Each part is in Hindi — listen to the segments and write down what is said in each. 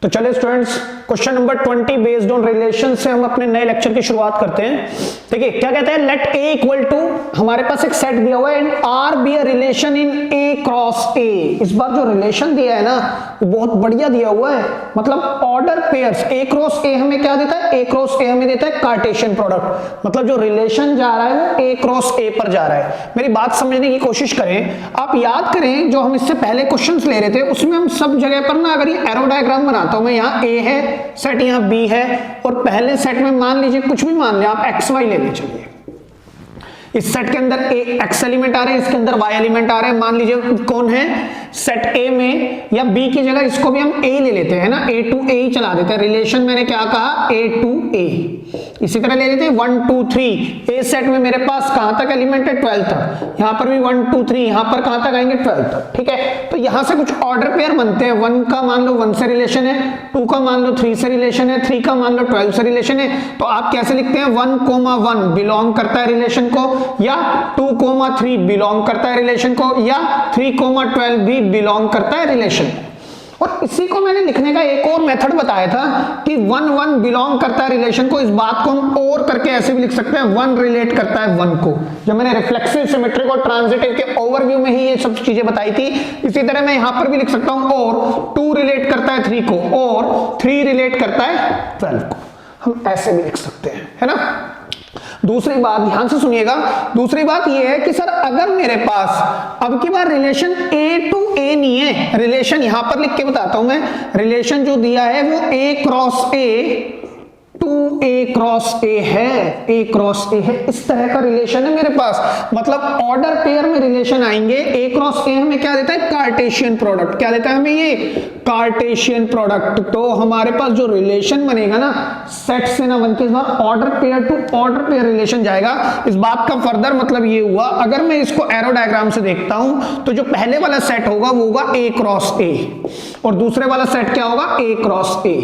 तो चलिए students, question number 20 based on relation से हम अपने नए लेक्चर की शुरुआत करते हैं। देखिए क्या कहते हैं, लेट ए इक्वल टू, हमारे पास एक सेट दिया हुआ है and R be a relation in A cross ए। इस बार जो रिलेशन दिया है ना वो बहुत बढ़िया दिया हुआ है, मतलब ऑर्डर पेयर्स। ए क्रॉस ए हमें क्या देता है, ए क्रॉस ए हमें देता है कार्टेशियन प्रोडक्ट, मतलब जो रिलेशन जा रहा है वो ए क्रॉस ए पर जा रहा है। मेरी बात समझने की कोशिश करें, आप याद करें जो हम इससे पहले क्वेश्चंस ले रहे थे उसमें हम सब जगह पर ना, अगर ये एरो डायग्राम बनाता हूं मैं, यहाँ ए है सेट, यहाँ बी है, और पहले सेट में मान लीजिए कुछ भी मान लिया आप, एक्स वाई ले चलिए। इस सेट के अंदर ए एक्स एलिमेंट आ रहे हैं, इसके अंदर वाई एलिमेंट आ रहे हैं। मान लीजिए कौन है सेट ए में, या बी की जगह इसको भी हम ए ले लेते हैं ना, ए टू ए ही चला देते हैं। रिलेशन मैंने क्या कहा, ए टू ए। इसी तरह ले लेते हैं 1 2 3। ए सेट में मेरे पास कहां तक एलिमेंट है, 12 तक। यहां पर भी 1 2 3, यहां पर कहां तक आएंगे, 12 तक। ठीक है, तो यहां से कुछ ऑर्डर पेयर बनते हैं। 1 का मान लो 1 से रिलेशन है, 2 का मान लो 3 से रिलेशन है, 3 का मान लो 12 से रिलेशन है। तो आप कैसे लिखते हैं, 1,1 बिलोंग करता है रिलेशन को, या 2,3 बिलोंग करता है रिलेशन को, या 3,12 भी बिलोंग करता है रिलेशन। और इसी को मैंने लिखने का एक और मेथड बताया था कि 1 1 बिलोंग करता है रिलेशन को। इस बात को हम और करके ऐसे भी लिख सकते हैं, 1 रिलेट करता है 1 को। जब मैंने रिफ्लेक्सिव, सिमेट्रिक और ट्रांजिटिव के ओवरव्यू में ही ये सब चीजें बताई थी, इसी तरह मैं यहां पर भी लिख सकता हूं, और 2 रिलेट करता है 3 को, और 3 रिलेट करता है 12 को। हम ऐसे भी लिख सकते हैं, है ना। दूसरी बात ध्यान से सुनिएगा, दूसरी बात यह है कि सर अगर मेरे पास अब की बार रिलेशन ए टू ए नहीं है, रिलेशन यहां पर लिख के बताता हूं मैं, रिलेशन जो दिया है वो A cross A to A cross A है, ए क्रॉस ए है, इस तरह का रिलेशन है मेरे पास। मतलब ऑर्डर पेयर में रिलेशन आएंगे। ए क्रॉस ए हमें क्या देता है, कार्टेशियन प्रोडक्ट। क्या देता है हमें, ये कार्टेशियन प्रोडक्ट। तो हमारे पास जो रिलेशन बनेगा ना, सेट से ना बनके इस बार order pair to order pair relation जाएगा। इस बात का फर्दर मतलब ये हुआ, अगर मैं इसको एरो डायग्राम से देखता हूं तो जो पहले वाला सेट होगा वो होगा ए क्रॉस ए, और दूसरे वाला सेट क्या होगा, ए क्रॉस ए।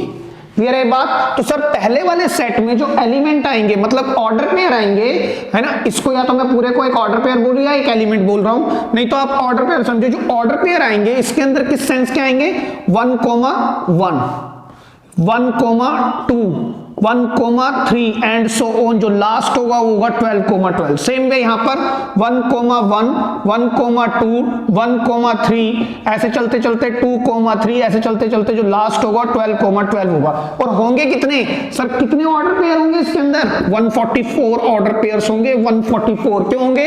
क्लियर है बात। तो सर पहले वाले सेट में जो एलिमेंट आएंगे, मतलब ऑर्डर पेयर आएंगे, है ना, इसको या तो मैं पूरे को एक ऑर्डर पेयर बोल रहा हूं या एक एलिमेंट बोल रहा हूं, नहीं तो आप ऑर्डर पेयर समझो। जो ऑर्डर पेयर आएंगे इसके अंदर किस सेंस के आएंगे, 1, 1, 1,2, 1,3 एंड सो ऑन। जो लास्ट होगा वो होगा 12,12। सेम वे यहां पर 1,1, 1,2, 1,3, ऐसे चलते चलते 2,3, ऐसे चलते चलते जो लास्ट होगा 12,12 होगा। और होंगे कितने सर, कितने ऑर्डर पेयर होंगे इसके अंदर, 144 ऑर्डर पेयर्स होंगे। 144 क्यों होंगे,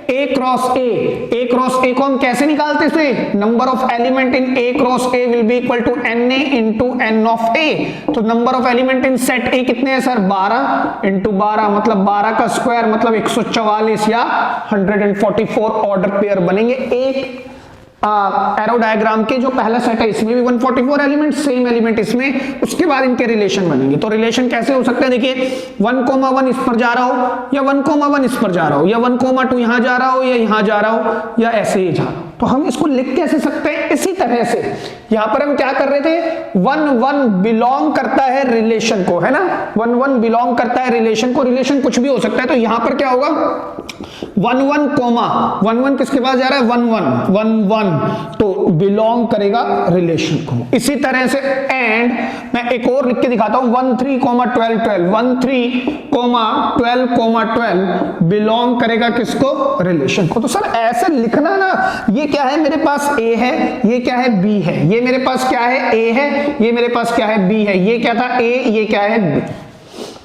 ए क्रॉस ए। ए क्रॉस ए को हम कैसे निकालते हैं, number of element in A cross A will be equal to NA into N of A. तो number of element in set A कितने हैं सर, 12 इंटू 12, मतलब 12 का स्क्वायर मतलब 144 या 144 ऑर्डर पेयर बनेंगे। एक एरो डायग्राम के जो पहला सेट है इसमें भी 144 एलिमेंट, सेम एलिमेंट इसमें, उसके बाद इनके रिलेशन बनेंगे। तो रिलेशन कैसे हो सकते हैं, देखिए 1,1 इस पर जा रहा हो, या 1,1 इस पर जा रहा हो, या 1,2 यहां जा रहा हो, या यहां जा रहा हो, या ऐसे ही जा रहा हो। तो हम इसको लिख कैसे सकते हैं, इसी तरह से। यहां पर हम क्या कर रहे थे, 1 1 बिलोंग करता है रिलेशन को, है ना, 1 1 बिलोंग करता है रिलेशन को। रिलेशन कुछ भी हो सकता है। तो यहां पर क्या होगा, 1 1 कोमा 1 1 किसके पास जा रहा है, 1 1 1 1, तो बिलोंग करेगा रिलेशन को। इसी तरह से एंड मैं एक और लिख के दिखाता हूं, 1 3, 12 12, 1 3, 12, 12 बिलोंग करेगा किसको, रिलेशन को। तो सर ऐसे लिखना ना, ये क्या है मेरे पास, ए है, ये क्या है, बी है, ये मेरे पास क्या है, ए है, ये मेरे पास क्या है, बी है, ये क्या था, ए, ये क्या है, बी।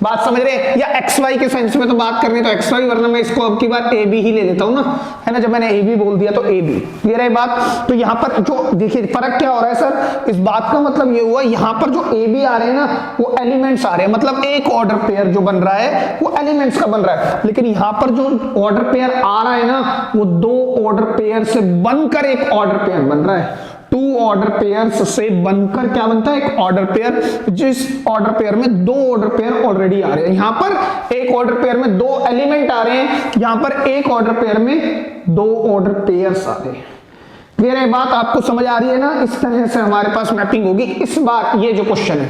बात समझ रहे हैं, या एक्स वाई के सेंस में तो बात करनी तो एक्स वाई, वरना मैं इसको अब की बार ए बी ही ले लेता हूं ना, है ना। जब मैंने ए बी बोल दिया तो ए बी। क्लियर है बात। तो यहां पर जो देखिए फर्क क्या हो रहा है सर, इस बात का मतलब ये हुआ, यहां पर जो ए बी आ रहे हैं ना वो एलिमेंट्स आ रहे हैं, मतलब एक ऑर्डर पेयर जो बन रहा है वो एलिमेंट्स का बन रहा है। लेकिन यहां पर जो ऑर्डर पेयर आ रहा है ना वो 2 ऑर्डर पेयर से बनकर एक ऑर्डर पेयर बन रहा है। 2 ऑर्डर पेयर्स से बनकर क्या बनता है, एक ऑर्डर पेयर, जिस ऑर्डर पेयर में 2 ऑर्डर पेयर ऑलरेडी आ रहे हैं। यहां पर एक ऑर्डर पेयर में 2 एलिमेंट आ रहे हैं, यहां पर एक ऑर्डर पेयर में 2 ऑर्डर पेयर्स आ रहे हैं। क्लियर है बात, आपको समझ आ रही है ना। इस तरह से हमारे पास मैपिंग होगी इस बार ये जो क्वेश्चन है।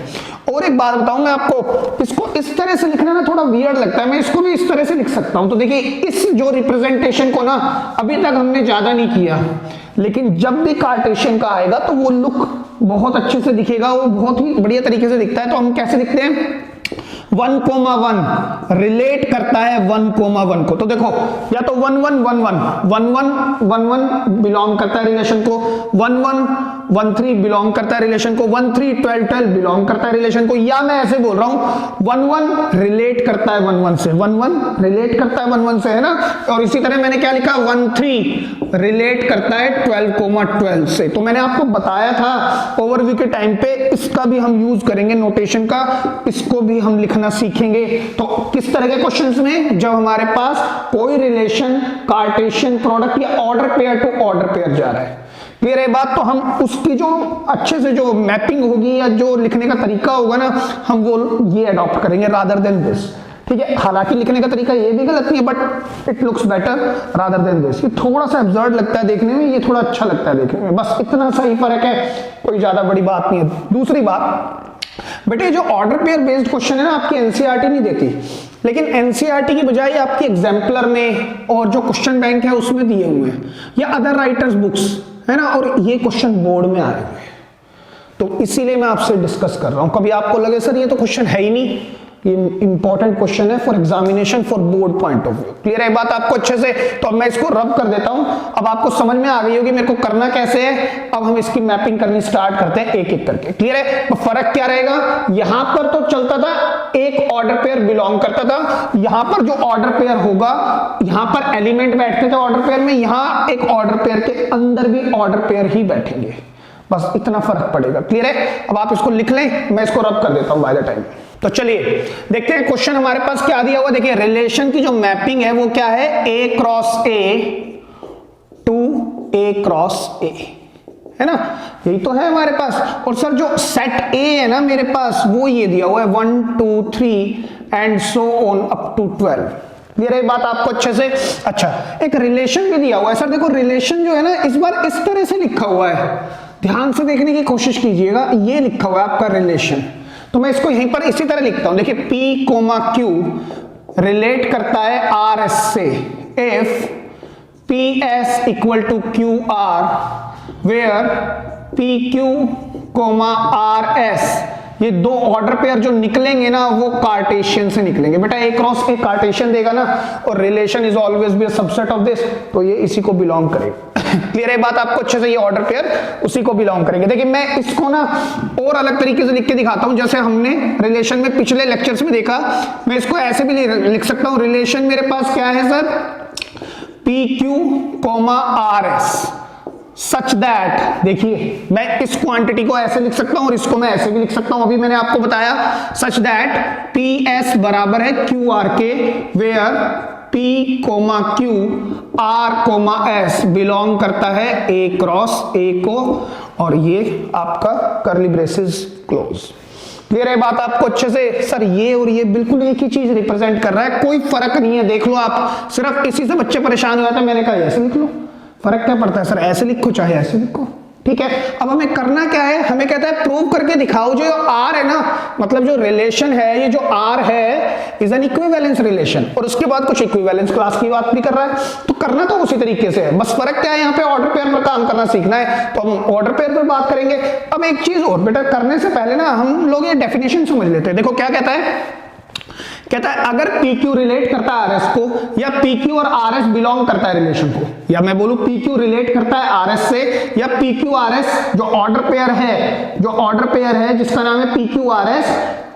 और एक बात बताऊं मैं आपको, इसको इस तरह से लिखना ना थोड़ा वियर्ड लगता है, मैं इसको भी इस तरह से लिख सकता हूं। तो देखिए इस जो रिप्रेजेंटेशन को ना अभी तक हमने ज्यादा नहीं किया, लेकिन जब भी कार्टेशियन का आएगा तो वो लुक बहुत अच्छे से दिखेगा, वो बहुत ही बढ़िया तरीके से दिखता है। तो हम कैसे दिखते हैं, 1,1 रिलेट करता है 1,1 को। तो देखो या तो 1111 बिलोंग करता है रिलेशन को, 1113 बिलोंग करता है रिलेशन को, 1312 बिलोंग करता है रिलेशन को, या मैं ऐसे बोल रहा हूं 11 रिलेट करता है 11 से, 11 रिलेट करता है 11 से, है ना। और इसी तरह मैंने क्या लिखा, 13 रिलेट करता है 12,12 से। तो मैंने आपको बताया था ओवरव्यू के टाइम पे, इसका भी हम यूज करेंगे नोटेशन का, इसको भी हम लिखना सीखेंगे। तो किस तरह के क्वेश्चंस में, जब हमारे पास कोई रिलेशन कार्टेशियन प्रोडक्ट या order pair to order pair जा रहा है, क्लियर है बात, तो हम उसकी जो अच्छे से जो मैपिंग होगी या जो लिखने का तरीका होगा ना, हम वो ये अडॉप्ट करेंगे रादर देन दिस, ठीक है। हालांकि लिखने का तरीका ये भी गलत नहीं है, but it looks better rather than this. ये थोड़ा सा एब्सर्ड लगता है देखने में, ये थोड़ा अच्छा लगता है देखने में, बस इतना सा ही फर्क है, कोई ज्यादा बड़ी बात नहीं है। दूसरी बात बेटे, जो ऑर्डर पेयर बेस्ड क्वेश्चन है ना, आपकी एनसीईआरटी नहीं देती, लेकिन एनसीईआरटी की बजाय आपकी एग्जाम्पलर में और जो क्वेश्चन बैंक है उसमें दिए हुए हैं, या अदर राइटर्स बुक्स, है ना, और ये क्वेश्चन बोर्ड में आए हुए हैं। तो इसीलिए मैं आपसे डिस्कस कर रहा हूं। कभी आपको लगे सर ये तो क्वेश्चन है ही नहीं, ये इंपॉर्टेंट क्वेश्चन है for examination for board point of view. Clear है बात आपको अच्छे से? तो अब मैं इसको रब कर देता हूं, अब आपको समझ में आ गई होगी मेरे को करना कैसे है। अब हम इसकी मैपिंग करनी स्टार्ट करते हैं एक एक करके। क्लियर है? तो फर्क क्या रहेगा, यहां पर तो चलता था एक ऑर्डर पेयर बिलोंग करता था, यहां पर जो ऑर्डर पेयर होगा, यहां पर एलिमेंट बैठते थे ऑर्डर पेयर में, यहां एक ऑर्डर पेयर के अंदर भी ऑर्डर पेयर ही बैठेंगे, बस इतना फर्क पड़ेगा। क्लियर है? अब आप इसको लिख लें, मैं इसको रब कर देता हूं बाय द टाइम। तो चलिए देखते हैं क्वेश्चन हमारे पास क्या दिया हुआ। देखिए रिलेशन की जो मैपिंग है वो क्या है, A cross A to A cross A, है ना, यही तो है हमारे पास। और सर जो सेट A है ना मेरे पास, वो ये दिया हुआ है 1 2 3 and so on up to 12। ये रही बात आपको अच्छे से। अच्छा, एक रिलेशन भी दिया हुआ है। सर देखो रिलेशन जो है ना, इस बार इस तरह से लिखा हुआ है, ध्यान से देखने की कोशिश कीजिएगा। ये लिखा हुआ है आपका रिलेशन, तो मैं इसको यहीं पर इसी तरह लिखता हूं। देखिए P, Q रिलेट करता है RS से if PS equal to QR, where PQ, RS, ये दो ऑर्डर पेयर जो निकलेंगे ना वो कार्टेशियन से निकलेंगे। बेटा A क्रॉस A कार्टेशियन देगा ना, और relation is always be a subset of this, तो ये इसी को बिलोंग करेगा। क्लियर है बात आपको अच्छे से? ये ऑर्डर पेयर उसी को बिलोंग करेंगे। देखिए मैं इसको ना और अलग तरीके से लिख के दिखाता हूं, जैसे हमने रिलेशन में पिछले लेक्चर्स में देखा। मैं इसको ऐसे भी लिख सकता हूं, रिलेशन मेरे पास क्या है sir, PQ, RS such that, देखिए मैं इस क्वांटिटी को ऐसे लिख सकता हूं और इसको मैं ऐसे भी लिख सकता हूं। अभी मैंने आपको बताया सच दैट PS बराबर है QR के, where P, Q, R, S belong करता है A क्रॉस A को, और ये आपका कर्ली ब्रेसेस क्लोज। क्लियर है बात आपको अच्छे से? सर ये और ये बिल्कुल एक ही चीज रिप्रेजेंट कर रहा है, कोई फर्क नहीं है, देख लो आप। सिर्फ इसी से बच्चे परेशान हो जाते हैं, मैंने कहा ऐसे लिख लो, फर्क क्या पड़ता है सर, ऐसे लिखो चाहे ऐसे लिखो, ठीक है। अब हमें करना क्या है, हमें कहता है प्रूव करके दिखाओ जो R है ना, मतलब जो रिलेशन है, ये जो R है इज एन इक्विवेलेंस रिलेशन, और उसके बाद कुछ इक्विवेलेंस क्लास की बात भी कर रहा है। तो करना तो उसी तरीके से है, बस फर्क क्या है, यहाँ पे ऑर्डर पेयर पर काम करना सीखना है, तो हम ऑर्डर पेयर पर बात करेंगे। अब एक चीज और बेटा, करने से पहले ना हम लोग ये डेफिनेशन समझ लेते हैं। देखो क्या कहता है, कहता है अगर PQ रिलेट करता है RS को, या PQ और RS बिलोंग करता है रिलेशन को, या मैं बोलूं PQ रिलेट करता है RS से, या PQ RS जो ऑर्डर पेयर है जिसका नाम है PQ RS,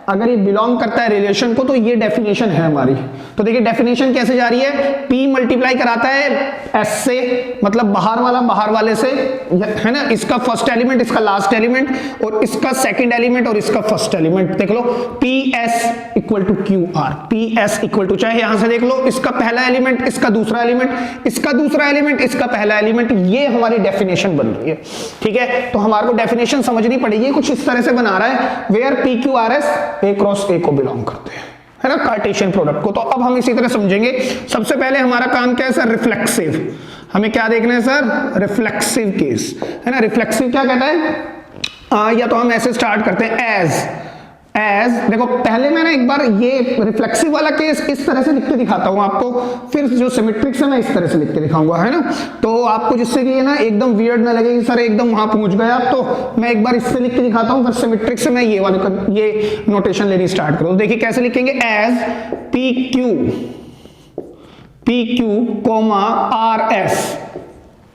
अगर ये बिलोंग करता है रिलेशन को, तो ये डेफिनेशन है हमारी। तो देखिए डेफिनेशन कैसे जा रही है, P मल्टीप्लाई कराता है S से, मतलब बाहर वाला बाहर वाले से, है ना, इसका फर्स्ट एलिमेंट, इसका लास्ट एलिमेंट, और इसका सेकंड एलिमेंट, और इसका फर्स्ट एलिमेंट। देख लो PS equal to QR, PS equal to, चाहे यहां से देख लो, इसका पहला एलिमेंट, इसका दूसरा एलिमेंट, इसका दूसरा एलिमेंट, इसका पहला एलिमेंट, ये हमारी डेफिनेशन बन रही है, ठीक है। तो हमारे को डेफिनेशन समझनी पड़ेगी, कुछ इस तरह से बना रहा है, where PQ RS A cross A को बिलोंग करते हैं, है ना, कार्टेशियन प्रोडक्ट को। तो अब हम इसी तरह समझेंगे। सबसे पहले हमारा काम क्या है सर, रिफ्लेक्सिव। हमें क्या देखना है सर, रिफ्लेक्सिव केस, है ना। रिफ्लेक्सिव क्या कहता है, या तो हम ऐसे स्टार्ट करते हैं, एज एज, देखो पहले मैं ना एक बार ये रिफ्लेक्सिव वाला केस इस तरह से लिख के दिखाता हूं आपको, फिर जो सिमेट्रिक से मैं इस तरह से लिख के दिखाऊंगा, है ना, तो आपको जिससे कि ये ना एकदम वियर्ड ना लगे कि सर एकदम वहां पहुंच गए आप, तो मैं एक बार इससे लिख के दिखाता हूं, फिर सिमेट्रिक से मैं ये वाले ये नोटेशन लेनी स्टार्ट करूं। देखिए कैसे लिखेंगे, as P Q comma R S,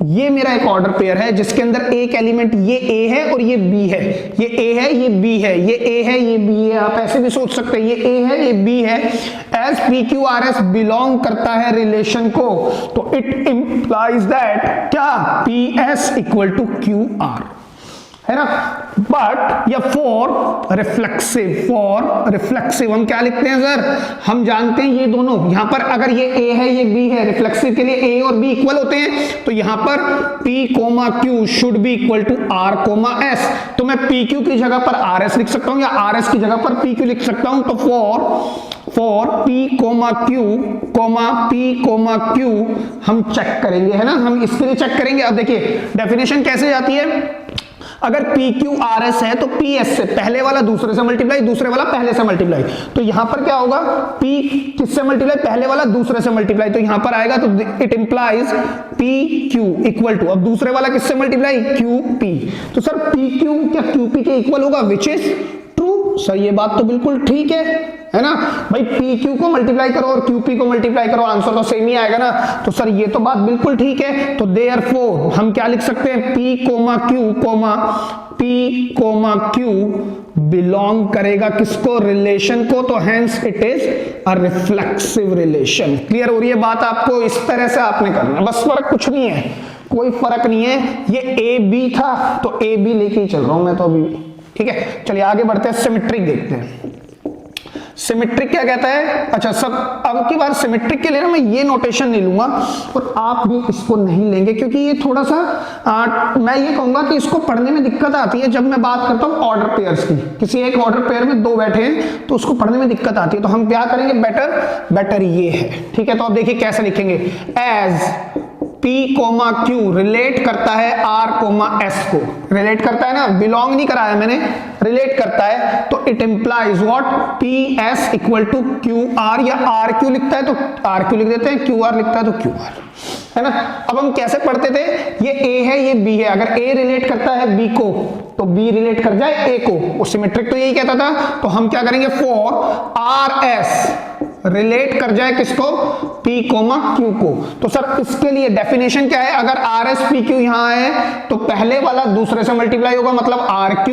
ये मेरा एक ऑर्डर पेयर है जिसके अंदर एक एलिमेंट ये ए है और ये बी है, ये ए है ये बी है, ये ए है ये बी है, आप ऐसे भी सोच सकते हैं ये ए है ये बी है। As P Q R S belong करता है रिलेशन को, तो इट इंप्लाइज दैट क्या, P S equal to Q R, है ना। बट या फॉर रिफ्लेक्सिव हम क्या लिखते हैं सर, हम जानते हैं ये दोनों, यहां पर अगर ये ए है ये बी है, रिफ्लेक्सिव के लिए ए और बी इक्वल होते हैं, तो यहां पर P comma Q should be equal to R comma S, तो मैं PQ की जगह पर RS लिख सकता हूं या RS की जगह पर PQ लिख सकता हूं। तो for P comma Q comma P comma Q हम चेक करेंगे, है ना, हम इसके लिए चेक करेंगे। अब देखिए डेफिनेशन कैसे जाती है, अगर पी क्यू आर एस है तो पी एस से पहले वाला दूसरे से मल्टीप्लाई, दूसरे वाला पहले से मल्टीप्लाई, तो यहां पर क्या होगा, पी किससे मल्टीप्लाई, पहले वाला दूसरे से मल्टीप्लाई, तो यहां पर आएगा, तो it implies P Q equal to, अब दूसरे वाला किससे मल्टीप्लाई, क्यू पी, तो सर पी क्यू क्या क्यू पी के इक्वल होगा, विच इज ट्रू। सर ये बात तो बिल्कुल ठीक है ना भाई, पी क्यू को मल्टीप्लाई करो और क्यू पी को मल्टीप्लाई करो, आंसर तो सेम ही आएगा ना, तो सर ये तो बात बिल्कुल ठीक है। तो देयरफॉर हम क्या लिख सकते हैं, P comma Q comma P comma Q belong करेगा किसको, रिलेशन को, तो hence it is a reflexive relation. Clear हो रही है बात आपको, इस तरह से आपने करना, बस फर्क कुछ नहीं है, कोई फर्क नहीं है, ये ए बी था तो ए बी लेके ही चल रहा हूं मैं तो अभी, ठीक है। चलिए आगे बढ़ते हैं, सिमेट्रिक देखते हैं। सिमेट्रिक क्या कहता है, अच्छा सब अब की बार सिमेट्रिक के लिए ना मैं ये नोटेशन नहीं लूंगा और आप भी इसको नहीं लेंगे, क्योंकि ये थोड़ा सा मैं ये कहूंगा कि इसको पढ़ने में दिक्कत आती है जब मैं बात करता हूं ऑर्डर पेयर्स की, किसी एक ऑर्डर पेयर में दो बैठे हैं तो उसको पढ़ने में दिक्कत आती है, तो हम क्या करेंगे, बेटर ये है, ठीक है। तो आप देखिए कैसे लिखेंगे, as P comma Q relate करता है R कोमा S को, रिलेट करता है ना, बिलोंग नहीं कराया मैंने, रिलेट करता है, तो it implies what, P S equal to Q R, या R Q लिखता है तो R Q लिख देते हैं, Q R लिखता है तो Q R, है ना। अब हम कैसे पढ़ते थे, ये A है ये B है, अगर A रिलेट करता है B को तो B रिलेट कर जाए A को, वो सिमेट्रिक तो यही कहता था, तो हम क्या करेंगे, फॉर R S रिलेट कर जाए किसको, P कोमा Q को, तो सर इसके लिए डेफिनेशन क्या है, अगर RS PQ यहां है तो पहले वाला दूसरे से मल्टीप्लाई होगा मतलब RQ,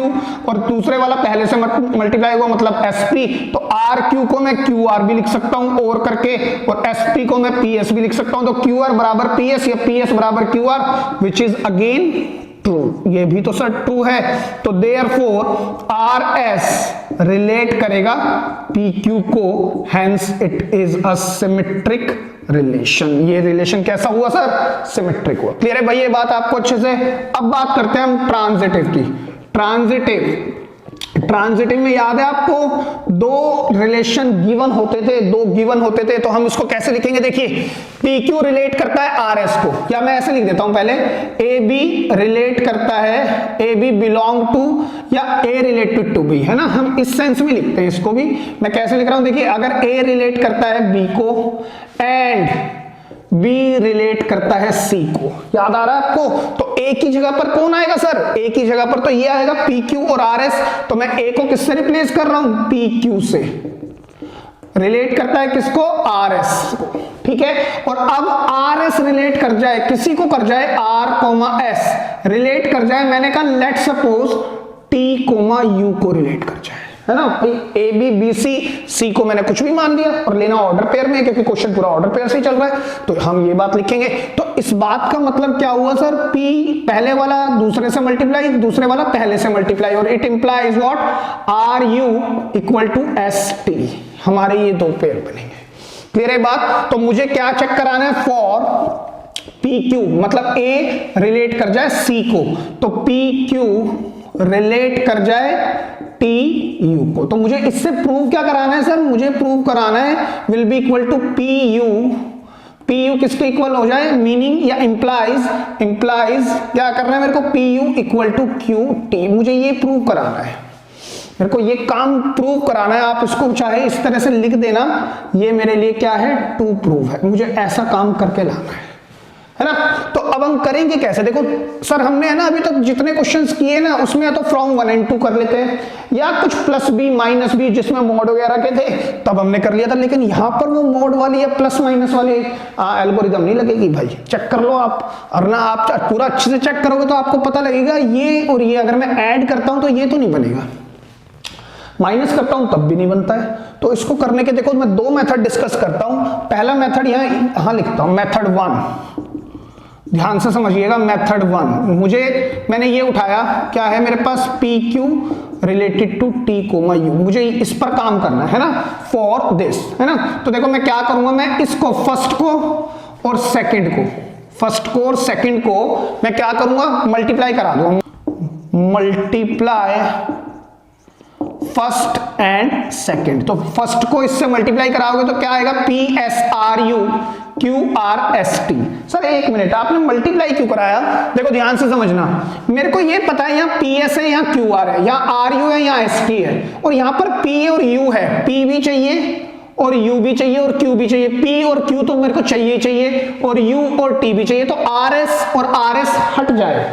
और दूसरे वाला पहले से मल्टीप्लाई होगा मतलब SP, तो RQ को मैं QR भी लिख सकता हूं और करके, और SP को मैं PS भी लिख सकता हूं, तो QR बराबर PS या PS बराबर QR, which is again true, ये भी तो सर ट्रू है। तो देयरफॉर RS रिलेट करेगा PQ को, hence it is a symmetric relation. ये रिलेशन कैसा हुआ सर, सिमेट्रिक हुआ। क्लियर है भाई ये बात आपको अच्छे से। अब बात करते हैं हम ट्रांजिटिव की। ट्रांजिटिव में याद है आपको दो रिलेशन गिवन होते थे, तो हम इसको कैसे लिखेंगे, देखिए PQ रिलेट करता है RS को, या मैं ऐसे लिख देता हूं पहले, AB रिलेट करता है, AB बिलोंग टू, या A रिलेटेड टू B, है ना, हम इस सेंस में लिखते हैं इसको भी। मैं कैसे लिख रहा हूं, देखिए अगर A रिलेट करता है B को एंड B रिलेट करता है C को, याद आ रहा है आपको, तो A की जगह पर कौन आएगा सर, A की जगह पर तो ये आएगा PQ और RS, तो मैं A को किससे रिप्लेस कर रहा हूं, PQ से, रिलेट करता है किसको, RS को, ठीक है। और अब RS रिलेट कर जाए, किसी को कर जाए, R कोमा S रिलेट कर जाए, मैंने कहा let suppose T comma U को रिलेट कर जाए, है ना भाई, ए बी बी सी, सी को मैंने कुछ भी मान लिया, और लेना ऑर्डर पेयर में, क्योंकि क्वेश्चन पूरा ऑर्डर पेयर से ही चल रहा है, तो हम ये बात लिखेंगे। तो इस बात का मतलब क्या हुआ सर, P पहले वाला दूसरे से मल्टीप्लाई, दूसरे वाला पहले से मल्टीप्लाई, और it implies what, R U equal to S T, हमारे ये दो पेयर बनेंगे। क्लियर है बात। तो मुझे क्या चेक कराना है, फॉर पी क्यू, मतलब ए रिलेट कर जाए सी को, तो पी क्यू रिलेट कर जाए टी यू को, तो मुझे इससे प्रूव क्या कराना है सर, मुझे प्रूव कराना है will be equal to P U किसके इक्वल हो जाए, मीनिंग या इंप्लाइज क्या करना है मेरे को, P U equal to Q T, मुझे ये प्रूव कराना है। मेरे को ये काम प्रूव कराना है, आप इसको चाहे इस तरह से लिख देना, ये मेरे लिए क्या है, टू प्रूव है, मुझे ऐसा काम करके लाना है ना। तो अब हम करेंगे कैसे, देखो सर हमने है ना अभी तक जितने क्वेश्चंस किए ना उसमें या तो फ्रॉम 1 and 2 कर लेते हैं, या कुछ प्लस बी माइनस बी जिसमें मोड वगैरह के थे तब हमने कर लिया था, लेकिन यहाँ पर वो मोड वाली या प्लस माइनस वाली एल्गोरिदम नहीं लगेगी भाई, चेक कर लो आप, और ना आप पूरा अच्छे से चेक करोगे तो आपको पता लगेगा ये और ये अगर मैं ऐड करता हूं तो ये तो नहीं बनेगा, माइनस करता हूं तब भी नहीं बनता है। तो इसको करने के देखो मैं दो मेथड डिस्कस करता हूं। पहला मेथड यहां लिखता हूं, मेथड 1, ध्यान से समझिएगा। मेथड 1 मैंने ये उठाया, क्या है मेरे पास, P Q related to T comma U, मुझे इस पर काम करना है ना, फॉर दिस, है ना। तो देखो मैं क्या करूंगा, मैं इसको फर्स्ट को और सेकंड को, फर्स्ट को और सेकंड को मैं क्या करूंगा, मल्टीप्लाई करा दूंगा, मल्टीप्लाई फर्स्ट एंड सेकंड। तो फर्स्ट को इससे मल्टीप्लाई कराओगे तो क्या आएगा, P S R you Q R S T. Sir एक मिनट, आपने मल्टीप्लाई क्यों कराया, देखो ध्यान से समझना, मेरे को ये पता है यहाँ पी एस है, यहाँ क्यू आर है, यहाँ आर यू है, यहाँ एस टी है, और यहाँ पर पी और यू है, पी भी चाहिए और यू भी चाहिए और क्यू भी चाहिए, पी और क्यू तो मेरे को चाहिए चाहिए और यू और टी भी चाहिए। तो आर एस और आर एस हट जाए,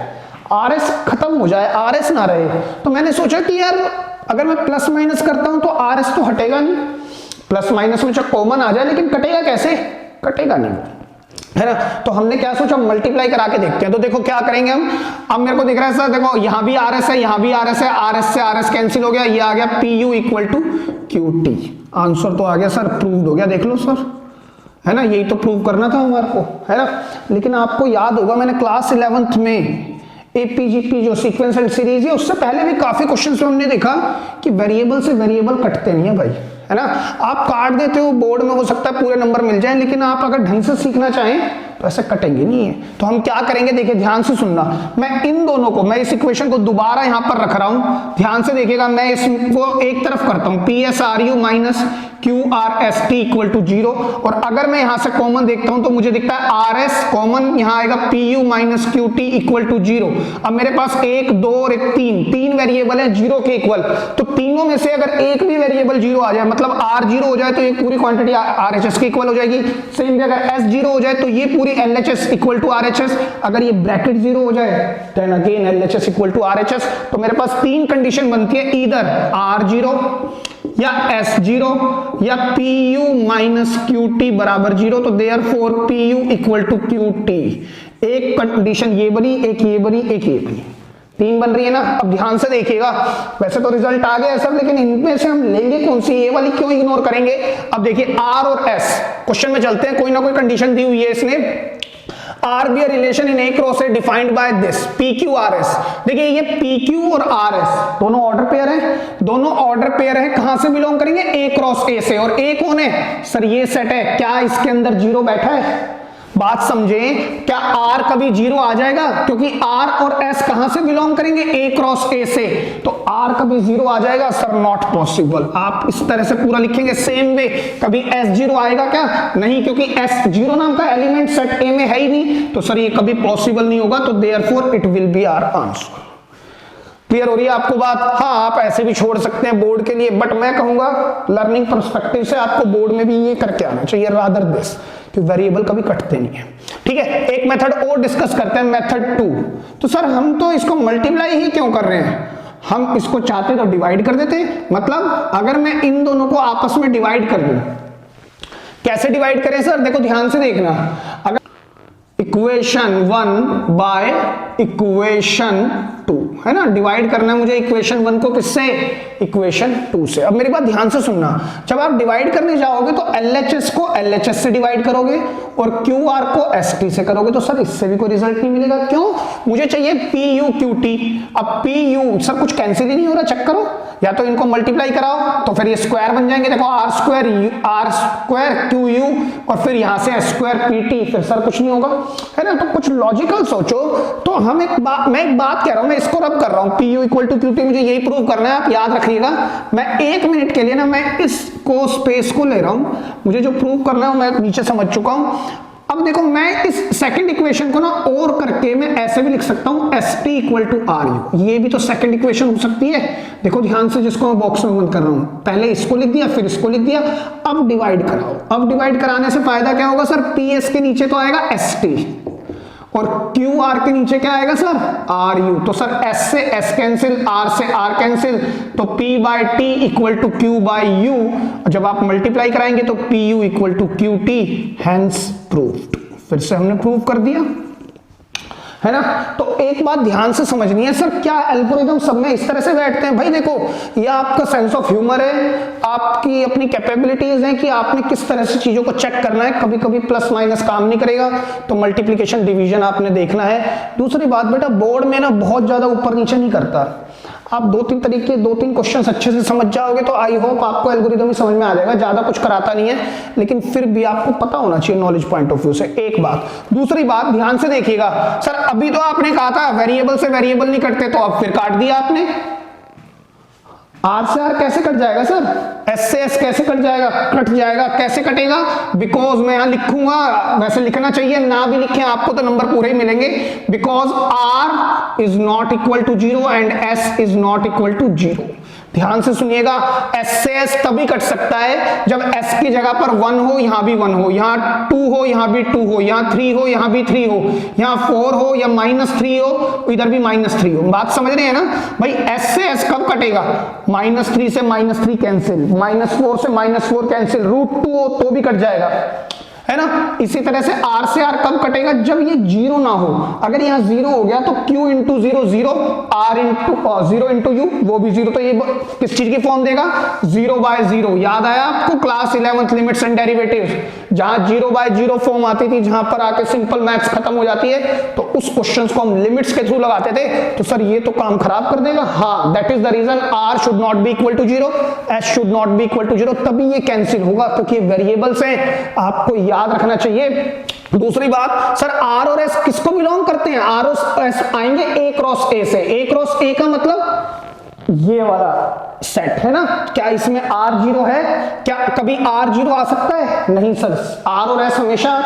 आर एस खत्म हो जाए, आर एस ना रहे। तो मैंने सोचा कि यार अगर मैं प्लस माइनस करता हूं तो आर एस तो हटेगा नहीं, प्लस माइनस में जो कॉमन आ जाए, लेकिन कटेगा कैसे, कटेगा नहीं, है ना। तो हमने क्या सोचा, मल्टीप्लाई करा के देखते हैं। तो देखो क्या करेंगे हम, अब मेरे को दिख रहा है सर, देखो यहां भी आर एस है, यहां भी आर एस है, आर एस से आर एस कैंसिल हो गया, ये आ गया P U equal to Q T, answer तो आ गया सर, प्रूव्ड हो गया, देख लो सर, है ना, यही तो प्रूव करना था हमारे को, है ना। लेकिन आपको याद होगा मैंने क्लास 11th में एपीजीपी जो सीक्वेंस एंड सीरीज है उससे पहले भी काफी क्वेश्चंस में हमने देखा कि वेरिएबल से वेरिएबल कटते नहीं है भाई, है ना। आप काट देते हो, बोर्ड में हो सकता है पूरे नंबर मिल जाए, लेकिन आप अगर ढंग से सीखना चाहें तो ऐसे कटेंगे नहीं है। तो हम क्या करेंगे, देखिए ध्यान से सुनना, मैं इन दोनों को, मैं इस इक्वेशन को दोबारा यहां पर रख रहा हूं, ध्यान से देखिएगा, मैं इसको एक तरफ करता हूं, P S R U minus Q R S T equal to 0, और अगर मैं यहां से कॉमन देखता हूं तो मुझे दिखता है आर एस कॉमन, यहां आएगा P U minus Q T equal to 0। अब मेरे पास 1 2 और 1 3 वेरिएबल है 0 के इक्वल, तो तीनों में से अगर एक भी वेरिएबल 0 आ जाए, मतलब आर 0 हो जाए तो ये पूरी क्वांटिटी आर एच एस के इक्वल हो जाएगी। सेम अगर एस 0 हो जाए तो ये पूरी L H S equal to R H S, अगर ये ब्रैकेट 0 हो जाए then again L H S equal to R H S. तो मेरे पास 3 कंडीशन बनती है, इधर आर 0 या S0 या PU माइनस QT बराबर 0, तो therefore PU equal to QT। एक कंडीशन ये बनी, एक ये बनी, एक ये बनी, 3 बन रही है ना। अब ध्यान से देखिएगा, वैसे तो रिजल्ट आ गया सब, लेकिन इनमें से हम लेंगे कौन सी, ये वाली क्यों इग्नोर करेंगे। अब देखिए R और S, क्वेश्चन में चलते हैं, कोई ना कोई कंडीशन दी हुई है इसने, R be a relation in A cross A defined by this PQRS। देखिए ये PQ और RS दोनों ऑर्डर पेयर हैं, दोनों ऑर्डर पेयर हैं, कहां से बिलोंग करेंगे, A क्रॉस A से, और A कौन है सर, ये सेट है, क्या इसके अंदर 0 बैठा है, बात समझें, क्या R कभी 0 आ जाएगा, क्योंकि R और S कहां से बिलोंग करेंगे, A क्रॉस A से, तो R कभी 0 आ जाएगा सर, नॉट पॉसिबल। आप इस तरह से पूरा लिखेंगे, सेम वे, कभी S 0 आएगा क्या, नहीं, क्योंकि S 0 नाम का एलिमेंट सेट A में है ही नहीं, तो सर ये कभी पॉसिबल नहीं होगा, तो therefore it will be our answer. Clear हो रही है आपको बात। हाँ, आप ऐसे भी छोड़ सकते हैं बोर्ड के लिए, बट मैं कहूंगा लर्निंग पर्सपेक्टिव से आपको बोर्ड में भी ये करके आना चाहिए, रादर दिस, कि वेरिएबल कभी कटते नहीं है। ठीक है, एक मेथड और डिस्कस करते हैं, मेथड 2। तो सर हम तो इसको मल्टीप्लाई ही क्यों कर रहे हैं, हम इसको चाहते तो डिवाइड कर देते, मतलब अगर मैं इन दोनों को आपस में डिवाइड कर दूं, कैसे डिवाइड करें सर, देखो ध्यान से देखना, अगर इक्वेशन 1 बाय इक्वेशन 2, है ना, डिवाइड करना है मुझे इक्वेशन 1 को किससे, इक्वेशन 2 से। अब मेरी बात ध्यान से सुनना, जब आप डिवाइड करने जाओगे तो LHS को LHS से डिवाइड करोगे और QR को ST से करोगे, तो सर इससे भी कोई रिजल्ट नहीं मिलेगा, क्यों, मुझे चाहिए PU QT। अब PU सर कुछ कैंसिल ही नहीं हो रहा, चेक करो, या तो इनको मल्टीप्लाई कराओ तो फिर ये स्क्वायर बन जाएंगे, देखो R स्क्वायर QU और फिर यहां से S स्क्वायर PT, फिर सर कुछ नहीं होगा, है ना। तो कुछ लॉजिकल सोचो। तो हम मैं एक बात कह रहा हूं, मैं इसको रब कर रहा हूं, PU इक्वल टू QT, मुझे यही प्रूव करना है, आप याद रखिएगा। मैं 1 मिनट के लिए ना, मैं इसको स्पेस को ले रहा हूं, मुझे जो प्रूव करना है मैं नीचे समझ चुका हूं। अब देखो मैं इस सेकंड इक्वेशन को ना और करके मैं ऐसे भी लिख सकता हूं st equal to R U, ये भी तो सेकंड इक्वेशन हो सकती है। देखो ध्यान से, जिसको मैं बॉक्स में बंद कर रहा हूं, पहले इसको लिख दिया फिर इसको लिख दिया, अब डिवाइड कराओ। अब डिवाइड कराने से फायदा क्या होगा सर, ps के नीचे तो आएगा st और QR के नीचे क्या आएगा सर, RU। तो सर S से S कैंसिल, R से R कैंसिल, तो P by T equal to Q by U। जब आप मल्टीप्लाई कराएंगे तो PU equal to QT, hence proved. फिर से हमने प्रूव कर दिया, है ना। तो एक बात ध्यान से समझनी है, सर क्या एल्गोरिदम सब में इस तरह से बैठते हैं? भाई देखो, ये आपका सेंस ऑफ ह्यूमर है, आपकी अपनी कैपेबिलिटीज हैं कि आपने किस तरह से चीजों को चेक करना है। कभी कभी प्लस माइनस काम नहीं करेगा तो मल्टीप्लिकेशन डिवीजन आपने देखना है। दूसरी बात बेटा, बोर्ड में ना बहुत ज्यादा ऊपर नीचे नहीं करता। आप दो तीन क्वेश्चंस अच्छे से समझ जाओगे तो आई होप आपको एल्गोरिदम ही समझ में आ जाएगा। ज्यादा कुछ कराता नहीं है, लेकिन फिर भी आपको पता होना चाहिए नॉलेज पॉइंट ऑफ व्यू से, एक बात। दूसरी बात ध्यान से देखिएगा, सर अभी तो आपने कहा था वेरिएबल से वेरिएबल नहीं कटते, तो अब फिर काट दिया आपने। आर से आर कैसे कट जाएगा सर, एस से एस कैसे कट जाएगा, कट जाएगा। कैसे कटेगा, बिकॉज मैं यहां लिखूंगा, वैसे लिखना चाहिए, ना भी लिखें आपको तो नंबर पूरे ही मिलेंगे। Because R is not equal to 0 and S is not equal to 0। ध्यान से सुनिएगा, एस से एस तभी कट सकता है जब एस की जगह पर 1 हो, यहां भी 1 हो, यहां 2 हो, यहां भी 2 हो, यहां 3 हो, यहां भी 3 हो, यहां 4 हो या -3 हो, इधर भी -3 हो। बात समझ रहे हैं ना भाई? एस से एस कब कटेगा, -3 से -3 कैंसिल, -4 से -4 कैंसिल, √2 हो तो भी कट जाएगा, है ना। इसी तरह से आर से आर कब कटेगा, जब ये 0 ना हो। अगर यहाँ 0 हो गया तो Q into 0 0, R into 0 into U वो भी 0, तो ये किस चीज की फॉर्म देगा, 0 बाय 0। याद आया आपको class 11th limits and derivatives, जहां 0 बाय 0 फॉर्म आती थी, जहां पर आके सिंपल मैथ्स खत्म हो जाती है, तो उस क्वेश्चन को हम लिमिट्स के थ्रू लगाते थे। तो सर ये तो काम खराब कर देगा। हाँ, that is the reason R should not be equal to 0, S should not be equal to 0, तभी ये कैंसिल होगा, क्योंकि वेरिएबल्स हैं, आपको याद रखना चाहिए। दूसरी बात, सर आर और एस किसको बिलोंग करते हैं, आर और एस आएंगे ए क्रॉस ए से। ए क्रॉस ए का मतलब ये वाला सेट है ना। क्या इसमें R0 है, क्या कभी R0 आ सकता है? नहीं सर, R और S हमेशा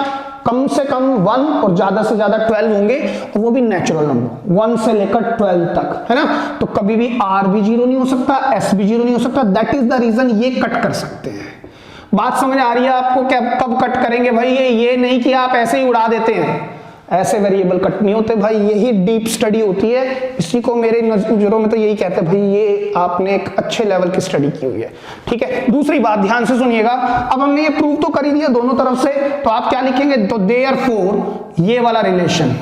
कम से कम 1 और ज्यादा से ज्यादा 12 होंगे, और वो भी नेचुरल नंबर 1 से लेकर 12 तक, है ना। तो कभी भी R भी 0 नहीं हो सकता, S भी 0 नहीं हो सकता। दैट इज द रीजन ये कट कर सकते हैं। बात समझ आ रही है आपको? क्या कब कट करेंगे भाई, ये नहीं कि आप ऐसे ही उड़ा देते हैं, ऐसे वेरिएबल कट नहीं होते भाई, यही डीप स्टडी होती है। इसी को मेरे नजरों में तो यही कहते हैं भाई, ये आपने एक अच्छे लेवल की स्टडी की हुई है, ठीक है। दूसरी बात ध्यान से सुनिएगा, अब हमने ये प्रूव तो कर ही दिया दोनों तरफ से, तो आप क्या लिखेंगे, तो देयरफॉर ये वाला रिलेशन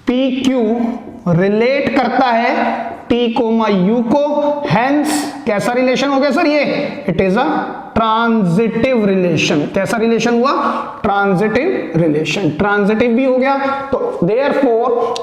PQ रिलेट करता है T, U को, हेंस कैसा रिलेशन हो गया सर ये, it is a transitive relation. कैसा रिलेशन हुआ, ट्रांजिटिव रिलेशन। ट्रांजिटिव भी हो गया तो देयरफॉर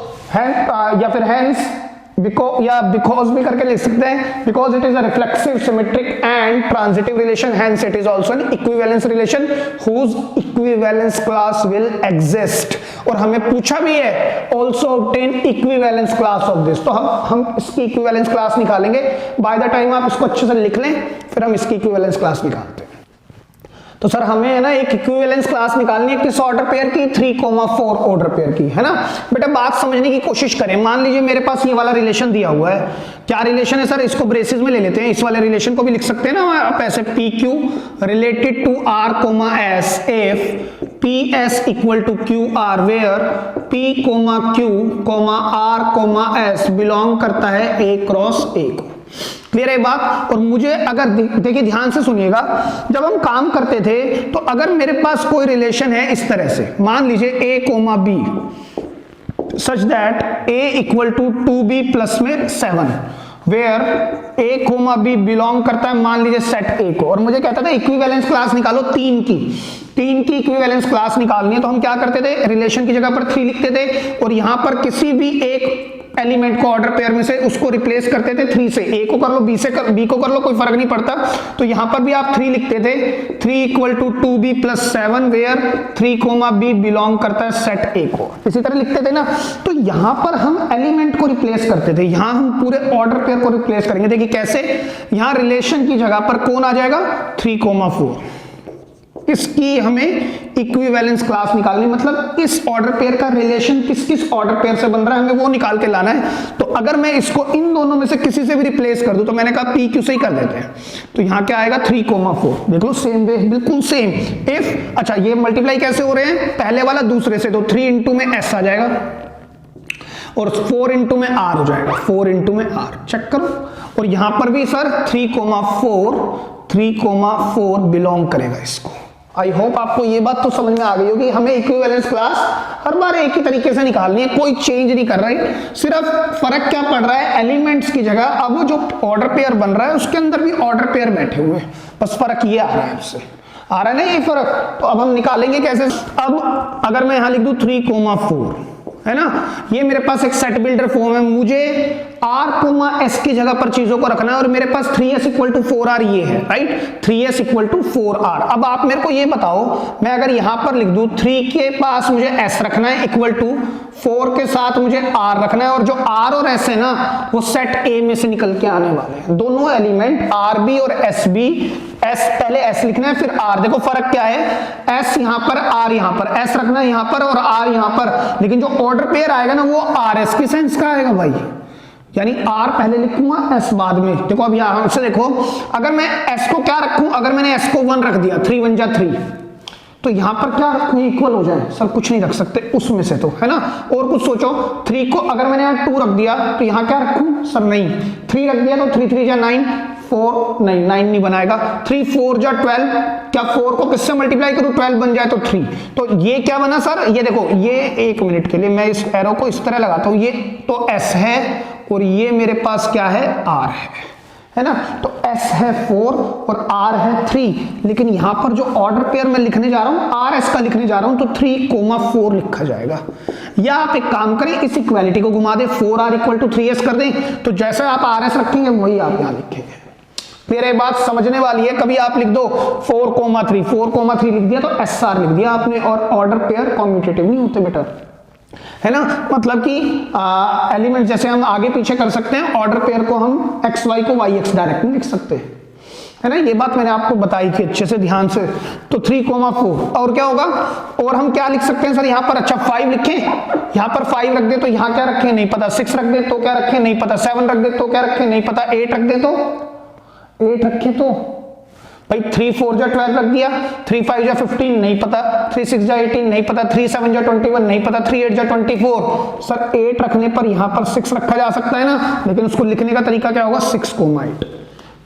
या फिर हेंस बिकॉज भी करके लिख सकते हैं, because it is a reflexive symmetric and transitive relation, hence it is also an equivalence relation whose equivalence class will exist. और हमें पूछा भी है also obtain equivalence class of this, तो हम इसकी इक्विवेलेंस क्लास निकालेंगे। बाय द टाइम आप इसको अच्छे से लिख लें, फिर हम इसकी इक्विवेलेंस क्लास निकालते हैं। तो सर हमें है ना एक इक्विवेलेंस क्लास निकालनी है, किस ऑर्डर पेयर की, 3,4 ऑर्डर पेयर की, है ना। बेटा बात समझने की कोशिश करें। मान लीजिए मेरे पास ये वाला रिलेशन दिया हुआ है, क्या रिलेशन है सर, इसको ब्रेसेस में ले लेते हैं, इस वाले रिलेशन को भी लिख सकते हैं ना आप ऐसे, PQ related to R, S if PS equal to QR where P, Q, R, S belong करता है A क्रॉस A को। क्लियर है बात? और मुझे अगर देखिए ध्यान से सुनिएगा, जब हम काम करते थे तो अगर मेरे पास कोई रिलेशन है इस तरह से, मान लीजिए A, B such that A equal to 2B plus में 7 वेयर A, B बिलोंग करता है मान लीजिए सेट A को, और मुझे कहता था इक्विवेलेंस क्लास निकालो 3 की इक्विवेलेंस क्लास निकालनी है, तो हम क्या करते थे, रिलेशन की जगह पर 3 लिखते थे, और यहां पर किसी भी एक एलिमेंट को ऑर्डर पेयर में से उसको रिप्लेस करते थे 3 से। A को कर लो, B को कर लो, कोई फर्क नहीं पड़ता। तो यहां पर भी आप 3 लिखते थे, 3 equal to 2B plus 7 where 3, B belong करता है सेट A को, इसी तरह लिखते थे ना। तो यहां पर हम एलिमेंट को रिप्लेस करते थे, यहां हम पूरे ऑर्डर पेयर को रिप्लेस करेंगे। देखिए कैसे, यहां रिलेशन की जगह पर कौन आ जाएगा, 3, 4, इसकी हमें इक्विवेलेंस क्लास निकालनी, मतलब इस ऑर्डर पेयर का रिलेशन किस किस ऑर्डर पेयर से बन रहा है हमें वो निकाल के लाना है। तो अगर मैं इसको इन दोनों में से किसी से भी रिप्लेस कर दूं, तो मैंने कहा पी क्यू से ही कर देते हैं, तो यहां क्या आएगा 3,4, देख लो सेम वे, बिल्कुल सेम। इफ अच्छा ये मल्टीप्लाई कैसे हो रहे हैं, पहले वाला दूसरे से, तो 3 इंटू में एस आ जाएगा और 4 इंटू में आर हो जाएगा, 4 इंटू में आर, चेक करो। और यहां पर भी सर 3,4 बिलोंग करेगा इसको। आई होप आपको ये बात तो समझ में आ गई होगी, हमें इक्विवेलेंस क्लास हर बार एक ही तरीके से निकालनी है, कोई चेंज नहीं कर रही, सिर्फ फर्क क्या पड़ रहा है, एलिमेंट्स की जगह अब जो ऑर्डर पेयर बन रहा है उसके अंदर भी ऑर्डर पेयर बैठे हुए हैं, बस फर्क ये आ रहा है, उससे आ रहा है ना ये फर्क। तो अब हम निकालेंगे कैसे, अब अगर मैं यहां लिख दूं 3,4 है ना, ये मेरे पास एक सेट बिल्डर फॉर्म है, मुझे r, s की जगह पर चीजों को रखना है, और मेरे पास 3s = 4r ये है, राइट, 3s = 4r। अब आप मेरे को ये बताओ, मैं अगर यहां पर लिख दूं 3 के पास मुझे s रखना है इक्वल टू 4 के साथ मुझे r रखना है, और जो r और s है ना वो सेट a में से निकल के आने वाले हैं, दोनों एलिमेंट rb और sb, s पहले s लिखना है फिर r, देखो फर्क क्या है, s यहां पर r यहां पर, s रखना है यहां पर और r यहां पर, लेकिन जो ऑर्डर पेयर आएगा ना वो rs की सेंस का आएगा भाई, यानी r पहले लिखूंगा s बाद में। देखो अब यहां से देखो, अगर मैं s को क्या रखूं, अगर मैंने s को 1 रख दिया, 3 1 जा 3, तो यहां पर क्या रखूं, इक्वल हो जाए, सर कुछ नहीं रख सकते उसमें से, तो है ना, और कुछ सोचो, 3 को अगर मैंने यहां 2 रख दिया तो यहां क्या रखूं, सर नहीं, 3 रख दिया तो 3 3 जा 9, 4 नहीं, 9 नहीं बनाएगा, 3 4 जा 12, क्या 4 को किससे मल्टीप्लाई करूं, 12 बन जाए तो 3, तो ये क्या बना सर, ये देखो, ये 1 मिनट के लिए मैं इस एरो को इस तरह लगाता हूं, ये तो s है और ये मेरे पास क्या है, r है ना, तो s है 4 और r है 3, लेकिन यहां पर जो ऑर्डर पेयर मैं लिखने जा रहा हूं rs का लिखने जा रहा हूं, तो 3,4 लिखा जाएगा। या आप एक काम करें, इस इक्वालिटी को घुमा दें, 4r = 3s कर दें, तो जैसे आप rs रखेंगे वही आप यहां लिखेंगे। मेरे बात समझने वाली है, कभी आप लिख दो 4,3 लिख दिया तो sr लिख दिया आपने, और ऑर्डर पेयर कॉम्यूटेटिव नहीं होते बेटा, है ना, मतलब कि एलिमेंट जैसे हम आगे पीछे कर सकते हैं, ऑर्डर पेयर को हम एक्स वाई को वाई एक्स डायरेक्ट में लिख सकते हैं, है ना, ये बात मैंने आपको बताई थी अच्छे से ध्यान से। तो 3,4 और क्या होगा, और हम क्या लिख सकते हैं सर यहाँ पर, अच्छा 5 लिखें, यहाँ पर 5 रख दे तो यहाँ क्या रखें नहीं पता, 6 रख दे तो क्या रखें नहीं पता, 7 रख दे तो क्या रखें नहीं पता, 8 रख दे तो 8 रखें तो भाई, 3 4 जा 12 रख दिया, 3 5 जा 15 नहीं पता, 3 6 जा 18 नहीं पता, 3 7 जा 21 नहीं पता, 3 8 जा 24, सर 8 रखने पर यहां पर 6 रखा जा सकता है ना, लेकिन उसको लिखने का तरीका क्या होगा, 6,8,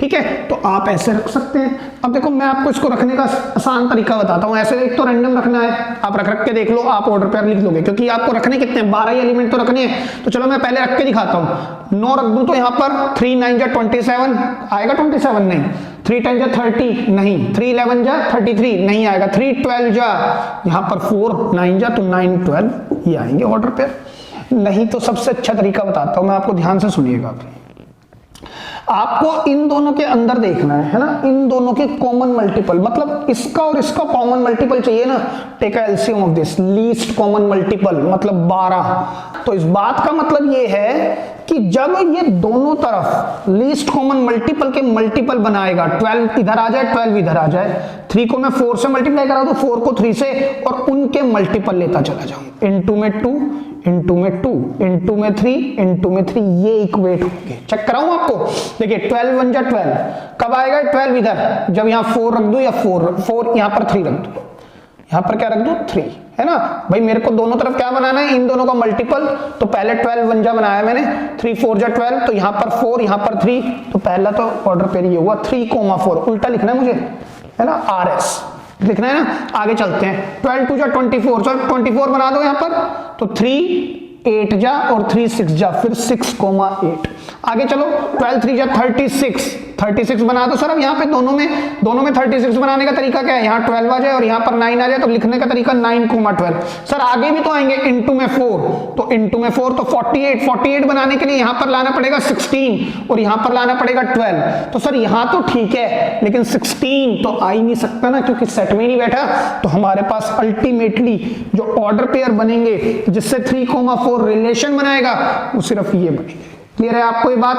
ठीक है, तो आप ऐसे रख सकते हैं। अब देखो मैं आपको इसको रखने का आसान तरीका बताता हूं, ऐसे एक तो रैंडम रखना है, आप रख के देख लो, आप ऑर्डर पेयर लिख लोगे, क्योंकि आपको रखने कितने, 12 ही एलिमेंट तो रखने हैं, तो चलो मैं पहले रख के दिखाता हूं, 9 रख दूं तो यहां पर 3 9 जा 27 आएगा, 27 नहीं, 3 10 जा 30 नहीं, 3 11 जा 33 नहीं आएगा, 3 12 जा यहां पर 4 9 जा तो 9 12 ये आएंगे ऑर्डर पेयर। नहीं तो सबसे अच्छा तरीका बताता हूं मैं आपको, ध्यान से सुनिएगा, आपको इन दोनों के अंदर देखना है ना, इन दोनों के कॉमन मल्टीपल, मतलब इसका और इसका कॉमन मल्टीपल चाहिए ना, take LCM of this, least common multiple मतलब 12। तो इस बात का मतलब ये है कि जब ये दोनों तरफ लीस्ट कॉमन मल्टीपल के मल्टीपल बनाएगा, 12 इधर आ जाए 12 इधर आ जाए, 3 को मैं 4 से मल्टीप्लाई करा तो 4 को 3 से, और उनके मल्टीपल लेता चला जाऊं, इनटू में 2 इनटू में 2 इनटू में 3 इनटू में 3, ये इक्वेट होंगे, चेक कराऊं आपको, देखिए 12 1 जा 12, कब आएगा 12 इधर, जब यहां 4 रख दूं या 4 यहां पर 3 रख दूं, यहां पर क्या रख दूं 3, है ना भाई, मेरे को दोनों तरफ क्या बनाना है, इन दोनों का मल्टीपल, तो पहले 12 1 जा बनाया मैंने, 3 4 जा 12, तो यहां पर 4 यहां पर 3, तो पहला तो ऑर्डर पेयर ये हुआ 3,4, उल्टा लिखना है मुझे, है ना, RS लिखना है ना। आगे चलते हैं, 12 2 जा 24, चलो 24 बना दो यहां पर, तो 3 8 जा और 3 6 जा, फिर 6,8, आगे चलो 12 3 जा 36 बना दो सर। अब यहाँ पे दोनों में 36 बनाने का तरीका क्या है, यहाँ 12 आ जाए और यहाँ पर 9 आ जाए, तो लिखने का तरीका 9,12। सर आगे भी तो आएंगे, इनटू में 4, तो इनटू में 4 तो 48 बनाने के लिए यहाँ पर लाना पड़ेगा 16 और यहाँ पर लाना पड़ेगा 12। तो सर यहाँ तो ठीक है, लेकिन 16 तो आ ही नहीं सकता ना, क्योंकि सेट में नहीं बैठा। तो हमारे पास अल्टीमेटली जो ऑर्डर पेयर बनेंगे जिससे 3,4 रिलेशन बनाएगा, वो सिर्फ ये बनेंगे। क्लियर है आपको ये बात?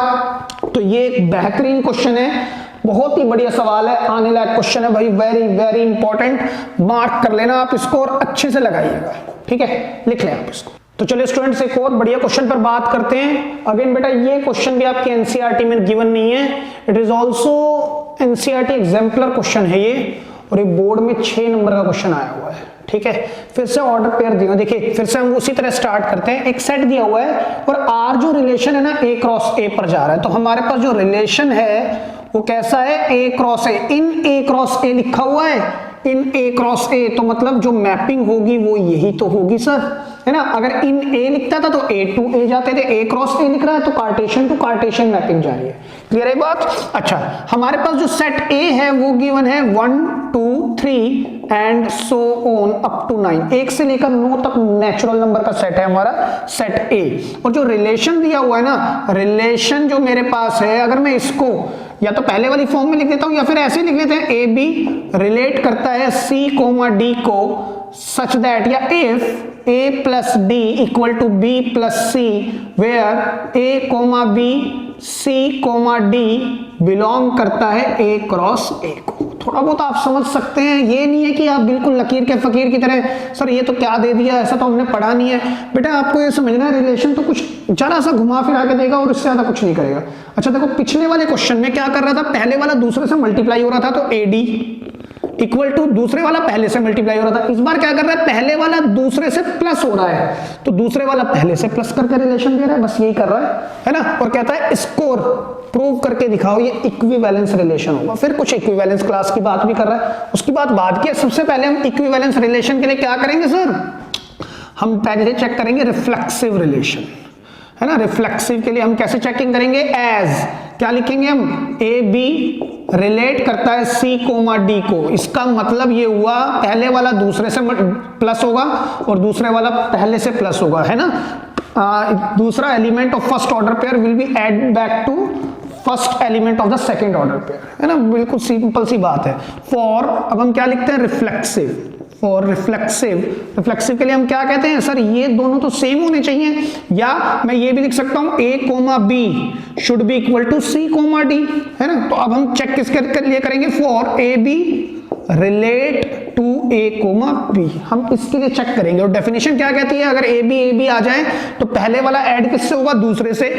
तो ये एक बेहतरीन क्वेश्चन है, बहुत ही बढ़िया सवाल है, आने लायक क्वेश्चन है भाई, वेरी वेरी इंपॉर्टेंट, मार्क कर लेना आप इसको और अच्छे से लगाइएगा, ठीक है, लिख लें आप इसको। तो चलिए स्टूडेंट्स एक और बढ़िया क्वेश्चन पर बात करते हैं। अगेन बेटा ये क्वेश्चन भी आपके एनसीईआरटी में गिवन नहीं है, it is also NCERT exemplar question है ये, और ये बोर्ड में 6 नंबर का क्वेश्चन आया हुआ है, ठीक है। फिर से ऑर्डर पेयर दिया, देखिए फिर से हम उसी तरह स्टार्ट करते हैं। एक सेट दिया हुआ है और आर जो रिलेशन है ना ए क्रॉस ए पर जा रहा है, तो हमारे पास जो रिलेशन है वो कैसा है, A cross A, in A cross ए लिखा हुआ है, इन ए क्रॉस ए, तो मतलब जो मैपिंग होगी वो यही तो होगी सर, है ना। अगर इन ए लिखता था तो ए टू ए जाते थे, ए क्रॉस ए लिख रहा है तो कार्टेशियन टू कार्टेशियन मैपिंग जा रही है, क्लियर है बात। अच्छा, हमारे पास जो सेट ए है वो गिवन है 1 2 3 and so on up to 9, 1 से लेकर 9 तक नेचुरल नंबर का सेट है हमारा सेट ए। और जो रिलेशन दिया हुआ है ना, रिलेशन जो मेरे पास है, अगर मैं इसको या तो पहले वाली फॉर्म में लिख देता हूं या फिर ऐसे लिख लेते हैं, ए बी रिलेट करता है सी कोमा डी को सच दैट, या if A plus D equal to B plus C where A comma B C comma D belong करता है ए क्रॉस ए को। थोड़ा बहुत आप समझ सकते हैं, ये नहीं है कि आप बिल्कुल लकीर के फकीर की तरह सर ये तो क्या दे दिया, ऐसा तो हमने पढ़ा नहीं है। बेटा आपको ये समझना है, रिलेशन तो कुछ जरा सा घुमा फिरा के देगा और इससे ज्यादा कुछ नहीं करेगा। अच्छा देखो, पिछले वाले क्वेश्चन में क्या कर रहा था, पहले वाला दूसरे से मल्टीप्लाई हो रहा था तो ए डी इक्वल टू दूसरे वाला पहले से मल्टीप्लाई हो रहा था। इस बार क्या कर रहा है, पहले वाला दूसरे से प्लस हो रहा है तो दूसरे वाला पहले से प्लस करके रिलेशन दे रहा है, बस यही कर रहा है ना। और कहता है स्कोर प्रूव करके दिखाओ ये इक्विवेलेंस रिलेशन होगा। फिर कुछ इक्विवेलेंस क्लास की बात भी कर रहा है, उसकी बात बाद की। सबसे पहले हम इक्विवेलेंस रिलेशन के लिए क्या करेंगे सर, हम पहले चेक करेंगे रिफ्लेक्सिव रिलेशन, है ना। रिफ्लेक्सिव के लिए हम कैसे चेकिंग करेंगे, एज क्या लिखेंगे हम, ए बी रिलेट करता है सी कोमा डी को, इसका मतलब ये हुआ पहले वाला दूसरे से प्लस होगा और दूसरे वाला पहले से प्लस होगा, है ना। दूसरा element of first order pair will be add back to first element of the second order pair, है ना, बिल्कुल सिंपल सी बात है। फॉर, अब हम क्या लिखते हैं, रिफ्लेक्सिव, फॉर रिफ्लेक्सिव, रिफ्लेक्सिव के लिए हम क्या कहते हैं सर, ये दोनों तो सेम होने चाहिए, या मैं ये भी लिख सकता हूं A comma B should be equal to C comma D, है ना। तो अब हम चेक किसके लिए करेंगे, for A B relate to A comma B, हम इसके लिए चेक करेंगे। और डेफिनेशन क्या कहती है, अगर ए बी आ जाए तो पहले वाला ऐड किससे होगा, दूसरे से,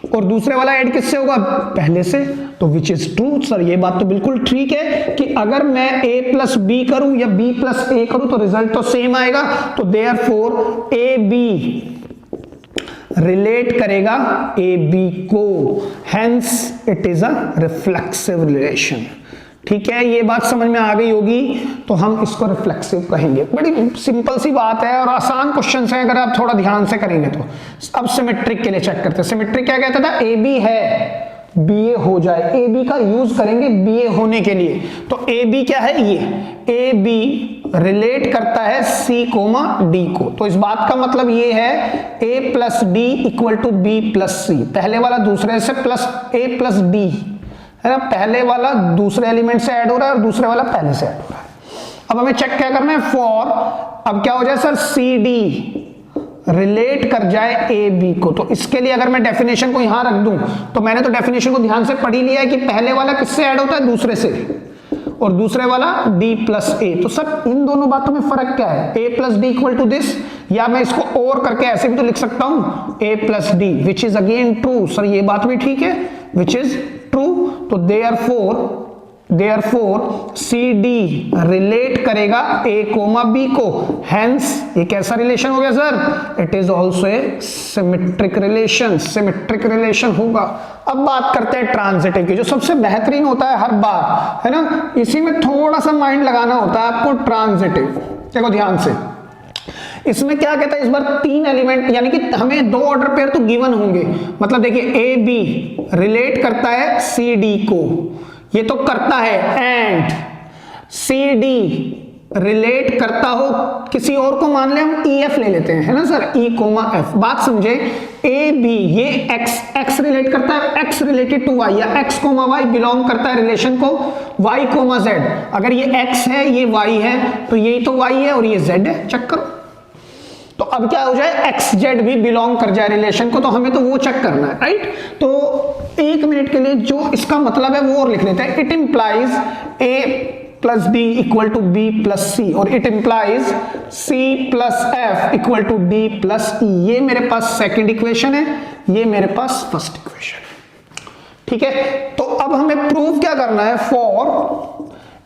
और दूसरे वाला ऐड किससे होगा, पहले से, तो विच इज ट्रू सर। ये बात तो बिल्कुल ठीक है कि अगर मैं a प्लस बी करूं या b प्लस a करूं तो रिजल्ट तो सेम आएगा। तो देयरफॉर ए बी रिलेट करेगा ए बी को, hence it is a reflexive relation, ठीक है। ये बात समझ में आ गई होगी, तो हम इसको रिफ्लेक्सिव कहेंगे। बड़ी सिंपल सी बात है और आसान क्वेश्चन है अगर आप थोड़ा ध्यान से करेंगे तो। अब सिमेट्रिक के लिए चेक करते हैं। सिमेट्रिक क्या कहता था, ए बी है बी ए हो जाए, ए बी का यूज करेंगे बी ए होने के लिए। तो ए बी क्या है, ये ए बी रिलेट करता है सी कोमा डी को, तो इस बात का मतलब ये है A plus D equal to B plus C, पहले वाला दूसरे से प्लस ए प्लस डी, है ना, पहले वाला दूसरे एलिमेंट से ऐड हो रहा है और दूसरे वाला पहले से ऐड हो रहा है। अब हमें चेक क्या करना है, फॉर, अब क्या हो जाए सर, सी डी रिलेट कर जाए ए बी को। तो इसके लिए अगर मैं डेफिनेशन को यहां रख दूं, तो मैंने तो डेफिनेशन को ध्यान से पढ़ ही लिया है कि पहले वाला किससे ऐड होता है, दूसरे से, और दूसरे वाला डी प्लस ए। तो सर इन दोनों बातों में फर्क क्या है, A plus D equal to this, या मैं इसको और करके ऐसे भी तो लिख सकता हूं A plus D, which is again true sir, ये बात भी ठीक है, विच इज ट्रू। तो देयरफॉर सी डी रिलेट करेगा ए कोमा बी को, हेंस ये कैसा रिलेशन हो गया sir, it is also a symmetric relation, symmetric relation होगा। अब बात करते हैं ट्रांजिटिव की, जो सबसे बेहतरीन होता है हर बार, है ना, इसी में थोड़ा सा माइंड लगाना होता है आपको। ट्रांजिटिव देखो ध्यान से, इसमें क्या कहता है, इस बार 3 एलिमेंट, यानी कि हमें 2 ऑर्डर पेयर तो गिवन होंगे। मतलब देखिए ए बी रिलेट करता है सी डी को, ये तो करता है, एंड सी डी रिलेट करता हो किसी और को, मान ले हम ई एफ ले लेते हैं, है ना सर, ई कोमा एफ। बात समझे, ए बी ये एक्स रिलेट करता है, एक्स रिलेटेड टू वाई, या एक्स कोमा वाई बिलोंग करता है रिलेशन को वाई कोमा जेड। अगर ये एक्स है ये वाई है तो यही तो वाई है और ये जेड है, चेक करो। तो अब क्या हो जाए, एक्स जेड भी बिलोंग कर जाए रिलेशन को, तो हमें तो वो चेक करना है, राइट। तो एक मिनट के लिए जो इसका मतलब है वो और लिख लेते हैं। It implies A plus B equal to B plus C, और it implies C plus F equal to D plus E. ये मेरे पास सेकेंड इक्वेशन है, ये मेरे पास फर्स्ट इक्वेशन है, ठीक है। तो अब हमें प्रूव क्या करना है, फॉर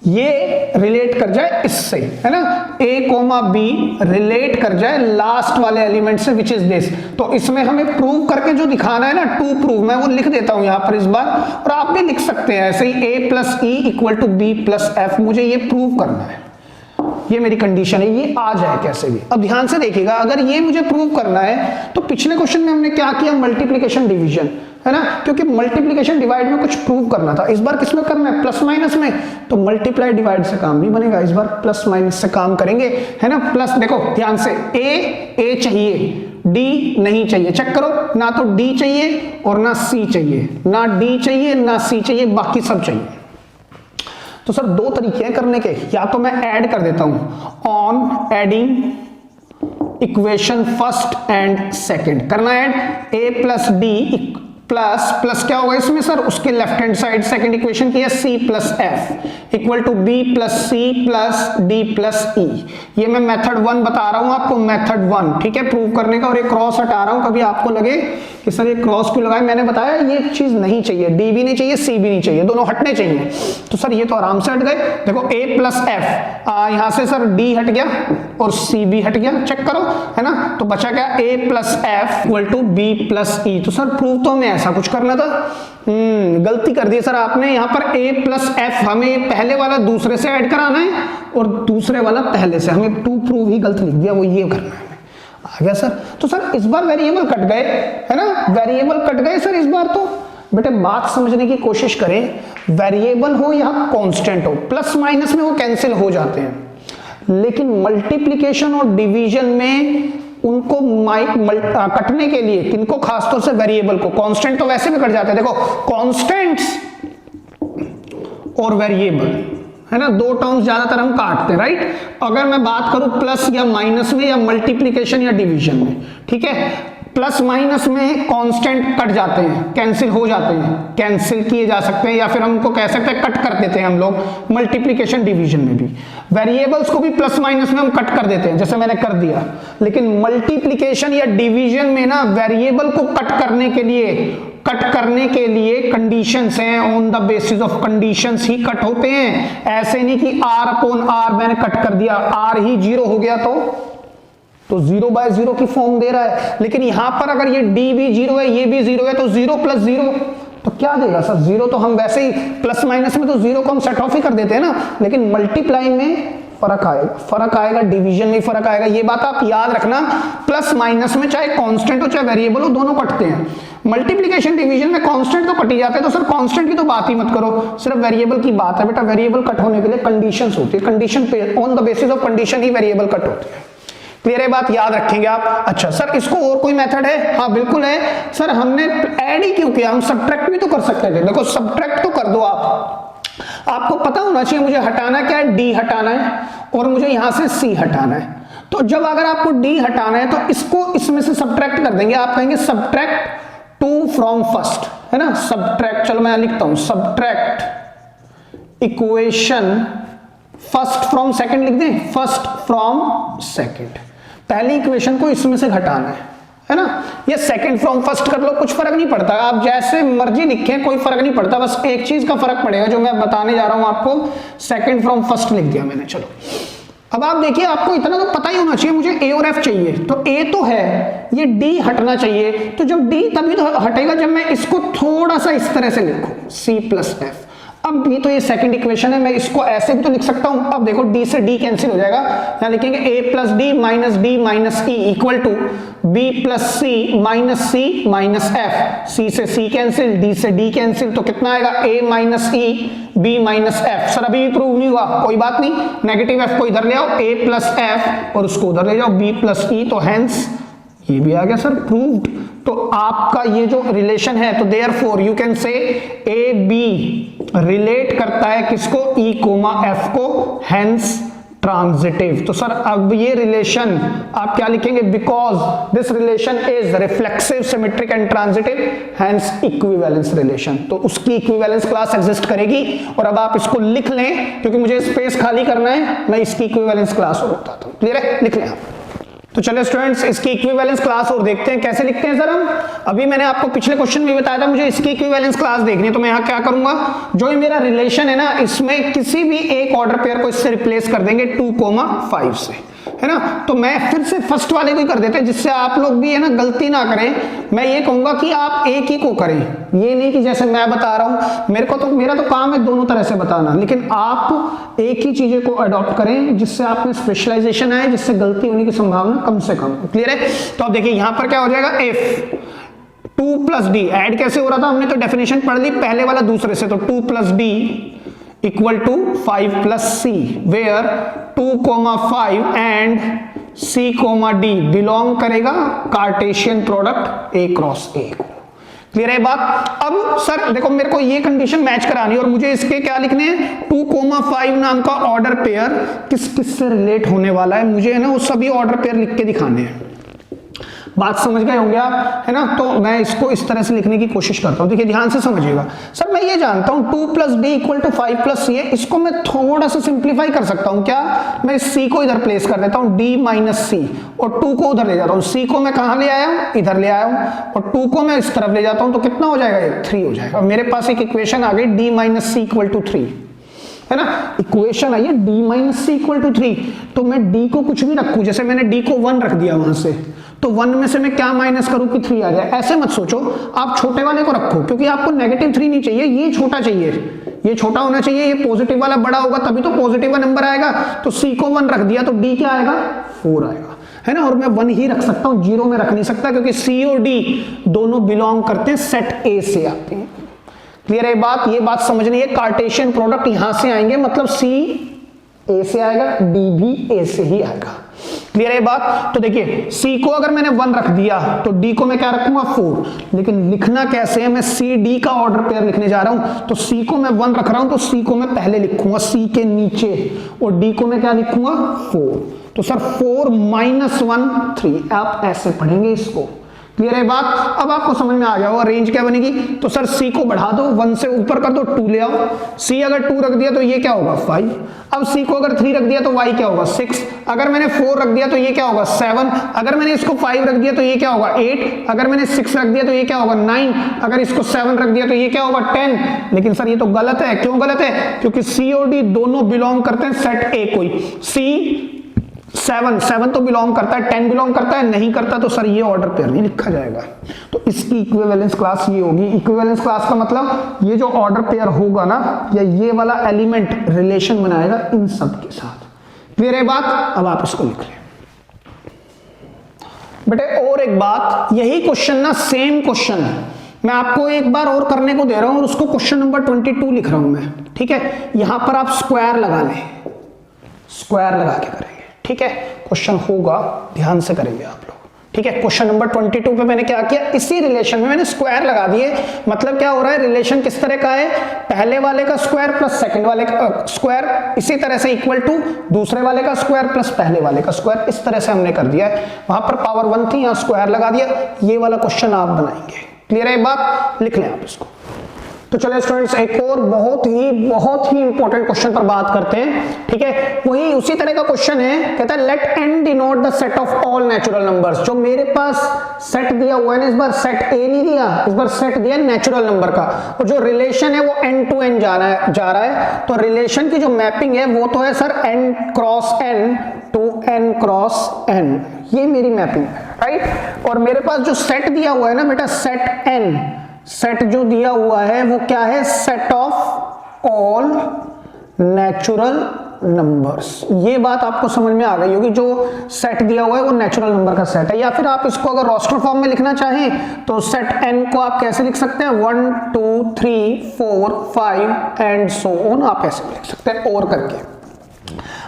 ये रिलेट कर जाए इससे, है ना, a कोमा बी रिलेट कर जाए लास्ट वाले एलिमेंट से, विच इज दिस। तो इसमें हमें प्रूव करके जो दिखाना है ना, टू प्रूव, मैं वो लिख देता हूं यहां पर इस बार, और आप भी लिख सकते हैं ऐसे ही, a plus E equal to B plus F. मुझे ये प्रूव करना है, ये मेरी कंडीशन है, ये आ जाए कैसे भी। अब ध्यान से देखिएगा, अगर ये मुझे प्रूव करना है तो पिछले क्वेश्चन में हमने क्या किया, मल्टीप्लीकेशन डिवीजन, है ना, क्योंकि मल्टीप्लीकेशन डिवाइड में कुछ प्रूव करना था। इस बार किसमें करना है, प्लस माइनस में, तो मल्टीप्लाई डिवाइड से काम नहीं बनेगा, इस बार प्लस माइनस से काम करेंगे, है ना। प्लस देखो ध्यान से, ए चाहिए, डी नहीं चाहिए, चेक करो, ना तो डी चाहिए और ना सी चाहिए, ना डी चाहिए ना सी चाहिए, बाकी सब चाहिए। तो सर दो तरीके हैं करने के, या तो मैं ऐड कर देता हूं, on adding equation first and second, करना add, a plus D plus plus क्या होगा इसमें सर, उसके left hand side second equation की है, c plus F equal to b plus C plus d plus E. ये मैं मेथड 1 बता रहा हूं आपको, मेथड 1, ठीक है, प्रूव करने का। और एक क्रॉस हटा रहा हूं, कभी आपको लगे कि सर ये क्रॉस क्यों लगाया, मैंने बताया ये चीज नहीं चाहिए, d भी नहीं चाहिए, c भी नहीं चाहिए, दोनों हटने चाहिए। तो सर ये तो आराम से हट गए, देखो a प्लस एफ, यहां से सर d हट गया और c भी हट गया, चेक करो, है ना। तो बचा क्या, a plus F equal to b plus E. तो सर प्रूव तो हमें ऐसा कुछ करना था, गलती कर दी सर आपने। यहां पर a प्लस एफ, हमें पहले वाला दूसरे से ऐड कराना है और दूसरे वाला पहले से, हमें टू प्रूव ही गलत लिख दिया, वो ये करना है, आ गया सर। तो सर इस बार वेरिएबल कट गए, है ना, वेरिएबल कट गए सर इस बार। तो बेटे बात समझने की कोशिश करें, वेरिएबल हो या कांस्टेंट हो, प्लस माइनस में वो कैंसिल हो जाते हैं, लेकिन मल्टीप्लिकेशन और डिवीजन में उनको कटने के लिए किनको, खासतौर से वेरिएबल को, कांस्टेंट तो वैसे भी कट जाते हैं। देखो कांस्टेंट्स और वेरिएबल, है ना, दो टर्म्स ज्यादातर हम काटते हैं, राइट। अगर मैं बात करूं प्लस या माइनस में, या मल्टीप्लिकेशन या डिवीजन में, ठीक है, प्लस माइनस में कांस्टेंट कट जाते हैं, कैंसिल हो जाते हैं, कैंसिल किए जा सकते हैं, या फिर हमको कह सकते हैं कट कर देते हैं हम लोग मल्टीप्लिकेशन डिवीजन में भी। वेरिएबल्स को भी प्लस माइनस में हम कट कर देते हैं, जैसे मैंने कर दिया। लेकिन मल्टीप्लिकेशन या डिवीजन में ना, वेरिएबल को कट करने के लिए कंडीशंस हैं, on the basis of conditions he cut होते हैं। ऐसे नहीं कि r अपॉन r मैंने कट कर दिया, r ही 0 हो गया तो 0 बाय 0 की फॉर्म दे रहा है। लेकिन यहां पर अगर ये d भी 0 है, ये भी 0 है, तो 0 प्लस 0 तो क्या देगा सर, 0 तो हम वैसे ही प्लस माइनस में तो 0 को हम सेट ऑफ ही कर देते हैं ना, लेकिन मल्टीप्लाइंग में फर्क आएगा, डिवीजन में फर्क आएगा। ये बात आप याद रखना, प्लस माइनस में चाहे कांस्टेंट हो चाहे वेरिएबल हो, दोनों कटते हैं। मल्टीप्लिकेशन डिवीजन में कांस्टेंट तो कटी जाते हैं, तो सर कांस्टेंट की तो बात ही मत करो, सिर्फ वेरिएबल की बात है। बेटा वेरिएबल कट होने के लिए कंडीशंस होती है, कंडीशन पे, on the basis of condition he variable cut होती है। क्लियर है बात, याद रखेंगे आप। अच्छा सर इसको और कोई मेथड है, हाँ बिल्कुल है सर, हमने ऐड ही क्यों किया, हम सब्ट्रैक्ट भी तो कर सकते थे। देखो सब्ट्रैक्ट तो कर दो आपको पता होना चाहिए मुझे हटाना क्या है, डी हटाना है और मुझे यहां से सी हटाना है। तो जब अगर आपको डी हटाना है तो इसको इसमें से सब्ट्रैक्ट कर देंगे, आप कहेंगे सब्ट्रैक्ट 2 फ्रॉम फर्स्ट, है ना, सब्ट्रैक्ट, चलो मैं लिखता हूं, subtract equation first from second लिख दें, फर्स्ट फ्रॉम सेकंड, पहली इक्वेशन को इसमें से घटाना है ना, ये सेकंड फ्रॉम फर्स्ट कर लो, कुछ फर्क नहीं पड़ता, आप जैसे मर्जी लिखें कोई फर्क नहीं पड़ता, बस एक चीज का फर्क पड़ेगा जो मैं बताने जा रहा हूं आपको, सेकंड फ्रॉम फर्स्ट लिख दिया मैंने। चलो अब आप देखिए, आपको इतना तो पता ही होना चाहिए मुझे ए और एफ चाहिए, तो ए तो है, ये डी हटना चाहिए, तो जब डी तभी तो हटेगा जब मैं इसको थोड़ा सा इस तरह से लिखूं, सी प्लस एफ। अब भी तो ये सेकंड इक्वेशन है, मैं इसको ऐसे भी तो लिख सकता हूं। अब देखो डी से डी कैंसिल हो जाएगा, यहां लिखेंगे a plus D minus E equal to b plus C minus F, c से c कैंसिल, d से d कैंसिल, तो कितना आएगा a minus E b minus F. Sir अभी भी प्रूव नहीं हुआ, कोई बात नहीं, नेगेटिव f को इधर ले आओ, a प्लस एफ और उसको उधर ले जाओ b प्लस ई, तो हेंस ये भी आ गया सर प्रूव्ड। तो आपका ये जो रिलेशन है, तो therefore you can say A B relate करता है किसको, ई कोमा एफ को, हेंस ट्रांजिटिव। तो सर अब ये रिलेशन आप क्या लिखेंगे, because this relation is reflexive, symmetric and transitive, hence equivalence relation. तो उसकी इक्विवेलेंस क्लास एग्जिस्ट करेगी। और अब आप इसको लिख लें क्योंकि मुझे स्पेस खाली करना है, मैं इसकी इक्विवेलेंस क्लास और बताता हूं। क्लियर है, लिख लें आप। तो चलिए स्टूडेंट्स इसकी इक्विवेलेंस क्लास और देखते हैं कैसे लिखते हैं सर हम। अभी मैंने आपको पिछले क्वेश्चन में बताया था मुझे इसकी इक्विवेलेंस क्लास देखनी है, तो मैं यहाँ क्या करूंगा, जो ये मेरा रिलेशन है ना इसमें किसी भी एक ऑर्डर पेयर को इससे रिप्लेस कर देंगे 2,5 से, है ना। तो मैं फिर से फर्स्ट वाले को ही कर देते हैं जिससे आप लोग भी है ना गलती ना करें। मैं ये कहूंगा कि आप एक ही को करें, ये नहीं कि जैसे मैं बता रहा हूं मेरा तो काम है दोनों तरह से बताना, लेकिन आप एक ही चीजें को अडॉप्ट करें जिससे आप में स्पेशलाइजेशन आए, जिससे गलती होने की संभावना कम से कम। क्लियर है। तो अब देखिए यहां पर क्या हो जाएगा, इफ 2 + d ऐड कैसे हो रहा था, हमने तो डेफिनेशन पढ़ ली पहले वाला दूसरे से, तो 2 + d equal to 5 + c, where 2,5 and c, d belong करेगा Cartesian product a cross a को। क्लियर है बात। अब सर देखो मेरे को ये कंडीशन मैच करानी है और मुझे इसके क्या लिखने हैं, 2,5 नाम का ऑर्डर पेयर किस किस से रिलेट होने वाला है, मुझे है ना वो सभी ऑर्डर पेयर लिख के दिखाने हैं। बात समझ गए होंगे आप, है ना। तो मैं इसको इस तरह से लिखने की कोशिश करता हूं, देखिए ध्यान से समझिएगा। सर मैं ये जानता हूं 2 + d = 5 + c है, इसको मैं थोड़ा सा सिंप्लीफाई कर सकता हूं। क्या, मैं c को इधर प्लेस कर देता हूं, d - c, और 2 को उधर ले जाता हूं। c को मैं कहां ले आया हूं, इधर ले आया हूं, और 2 को मैं इस तरफ ले जाता हूं, तो कितना हो जाएगा, ये 3 हो जाएगा। मेरे पास एक इक्वेशन आ गई, d - c = 3, है ना। इक्वेशन आई है d - c = 3। तो मैं d को कुछ भी रखूं, जैसे मैंने d को 1 रख दिया वहां से, तो 1 में से मैं क्या माइनस करूं कि 3 आ जाए। ऐसे मत सोचो, आप छोटे वाले को रखो क्योंकि आपको -3 नहीं चाहिए, ये छोटा चाहिए, ये छोटा होना चाहिए, ये पॉजिटिव वाला बड़ा होगा तभी तो पॉजिटिव नंबर आएगा। तो c को 1 रख दिया तो d क्या आएगा, 4 आएगा, है ना। और मैं 1 ही रख सकता हूं, 0 में रख नहीं सकता क्योंकि c और d दोनों बिलोंग करते हैं सेट a से आते हैं। क्लियर है बात, ये बात समझनी है। कार्टेशियन प्रोडक्ट यहां से आएंगे मतलब c a से आएगा, d भी a से ही आएगा। क्लियर है बात। तो देखिए c को अगर मैंने 1 रख दिया तो d को मैं क्या रखूंगा, 4। लेकिन लिखना कैसे है, मैं c d का ऑर्डर पेयर लिखने जा रहा हूं, तो c को मैं 1 रख रहा हूं तो c को मैं पहले लिखूंगा c के नीचे, और d को मैं क्या लिखूंगा, 4। तो सर 4 - 1 3, आप ऐसे पढ़ेंगे इसको। क्लियर है बात। अब आपको समझ में आ गया होगा रेंज क्या बनेगी। तो सर c को बढ़ा दो, 1 से ऊपर कर दो, 2 ले आओ। c अगर 2 रख दिया तो ये क्या होगा, 5। अब c को अगर 3 रख दिया तो y क्या होगा, 6। अगर मैंने 4 रख दिया तो ये क्या होगा, 7। अगर मैंने इसको 5 रख दिया तो ये क्या होगा, 8। अगर मैंने 6 रख दिया तो ये क्या होगा, 9। अगर इसको 7 रख दिया तो ये क्या होगा, 10। लेकिन सर ये तो गलत है। क्यों गलत है, क्योंकि c और d दोनों बिलोंग करते हैं सेट a को ही। c 7 तो बिलोंग करता है, 10 बिलोंग करता है, नहीं करता तो सर ये ऑर्डर पेयर नहीं लिखा जाएगा। तो इसकी इक्विवेलेंस क्लास ये होगी। इक्विवेलेंस क्लास का मतलब ये जो ऑर्डर पेयर होगा ना, या ये वाला एलिमेंट रिलेशन बनाएगा इन सब के साथ। क्लियर है बात। अब आप इसको लिख लें बेटे। और एक बात, यही क्वेश्चन ना सेम क्वेश्चन मैं आपको एक बार और करने को दे रहा हूं, और उसको क्वेश्चन नंबर 22 लिख रहा हूं मैं, ठीक है। यहां पर आप स्क्वायर लगा लें, स्क्वायर लगा के करेंगे, ठीक है। क्वेश्चन होगा, ध्यान से करेंगे आप लोग, ठीक है। क्वेश्चन नंबर 22 पे मैंने क्या किया, इसी रिलेशन में मैंने स्क्वायर लगा दिए। मतलब क्या हो रहा है, रिलेशन किस तरह का है, पहले वाले का स्क्वायर प्लस सेकंड वाले का स्क्वायर, इसी तरह से इक्वल टू दूसरे वाले का स्क्वायर प्लस पहले वाले का स्क्वायर। इस तरह से हमने कर दिया है। वहां पर पावर 1 थी, यहां स्क्वायर लगा दिया। ये वाला क्वेश्चन आप बनाएंगे। क्लियर है बात, लिख लें आप इसको। तो चलिए स्टूडेंट्स एक और बहुत ही इंपॉर्टेंट क्वेश्चन पर बात करते हैं, ठीक है। वही उसी तरह का क्वेश्चन है, कहता है let n denote the set of all natural numbers. जो मेरे पास सेट दिया हुआ है ना, इस बार सेट a नहीं दिया, इस बार सेट दिया नेचुरल नंबर का, और जो रिलेशन है वो n to n जा रहा है। तो रिलेशन की जो मैपिंग है वो तो है sir n cross n to n cross n, ये मेरी मैपिंग है, राइट। और मेरे पास जो सेट दिया हुआ है ना बेटा, सेट n, सेट जो दिया हुआ है वो क्या है, set of all natural numbers. ये बात आपको समझ में आ गई होगी, जो सेट दिया हुआ है वो नेचुरल नंबर का सेट है। या फिर आप इसको अगर रोस्टर फॉर्म में लिखना चाहें तो सेट n को आप कैसे लिख सकते हैं, 1 2 3 4 5 एंड सो ऑन, आप ऐसे लिख सकते हैं और करके।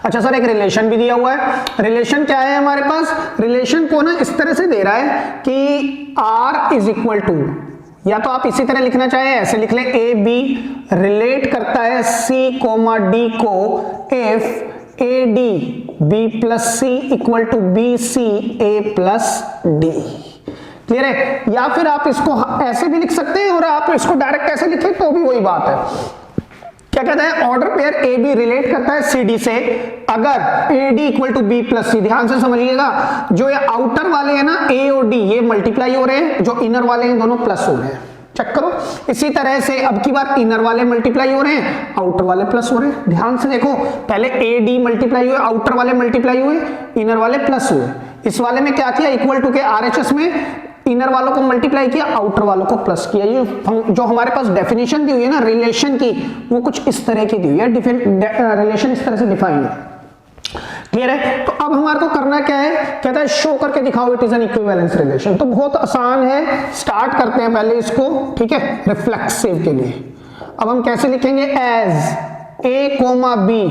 अच्छा सर एक रिलेशन भी दिया हुआ है। रिलेशन क्या है हमारे पास, रिलेशन को ना इस तरह से दे रहा है कि r इज इक्वल टू, या तो आप इसी तरह लिखना चाहें ऐसे लिख लें, ए बी रिलेट करता है c, d को इफ A D B plus C equal to B C A plus D. Clear है? या फिर आप इसको ऐसे भी लिख सकते हैं और आप इसको डायरेक्ट ऐसे लिखें तो भी वही बात है। क्या कहता है? Order pair A B relate करता है सी डी से अगर A D equal to B plus C. ध्यान से समझिएगा, जो ये आउटर वाले हैं ना ए और डी, ये मल्टीप्लाई हो रहे हैं, जो इनर वाले हैं दोनों प्लस हो रहे हैं। चेक करो। इसी तरह से अब की बार इनर वाले मल्टीप्लाई हो रहे हैं, आउटर वाले प्लस हो रहे हैं। ध्यान से देखो, पहले ए डी मल्टीप्लाई हुए, आउटर वाले मल्टीप्लाई हुए, इनर वाले प्लस हुए। इस वाले में क्या किया? इक्वल टू के आरएचएस में इनर वालों को मल्टीप्लाई किया, आउटर वालों को प्लस किया। ये जो हमारे पास डेफिनेशन दी हुई है ना रिलेशन की, वो कुछ इस तरह की दी हुई है। रिलेशन इस तरह से डिफाइन है। क्लियर है? तो अब हमारे को करना क्या है? कहता है शो करके दिखाओ it is an equivalence relation. तो बहुत आसान है, स्टार्ट करते हैं पहले इसको। ठीक है, रिफ्लेक्सिव के लिए अब हम कैसे लिखेंगे? As A comma B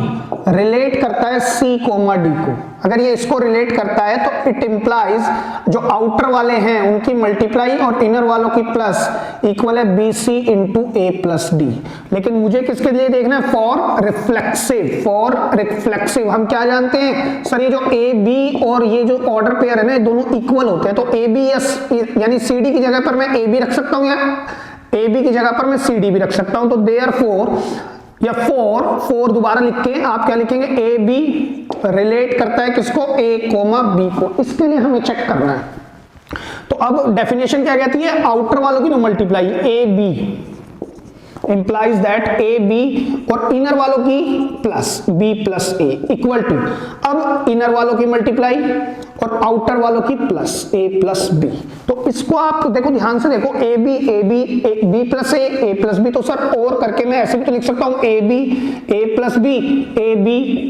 relate करता है सी कोमा डी को। अगर ये इसको रिलेट करता है तो इट इंप्लाइज जो आउटर वाले हैं उनकी मल्टीप्लाई और इनर वालों की प्लस इक्वल है बी सी इंटू ए प्लस डी। लेकिन मुझे किसके लिए देखना है? For reflexive. फॉर रिफ्लेक्सिव हम क्या जानते हैं सर? ये जो ए बी और ये जो ऑर्डर पेयर है ना, दोनों इक्वल होते हैं। तो ए बी यानी सी डी की जगह पर मैं ए बी रख सकता हूँ, या ए बी की जगह पर मैं सी डी भी रख सकता हूँ। तो देयरफॉर या फोर दोबारा लिख के आप क्या लिखेंगे? ए बी रिलेट करता है किसको? ए कोमा बी को। इसके लिए हमें चेक करना है। तो अब डेफिनेशन क्या कहती है? आउटर वालों की multiply A B implies that A B और इनर वालों की plus B plus A equal to, अब इनर वालों की मल्टीप्लाई और आउटर वालों की प्लस ए प्लस बी। तो इसको आप देखो, ध्यान से देखो, A B plus A plus B. तो सर और करके मैं ऐसे भी तो लिख सकता हूं A B A plus B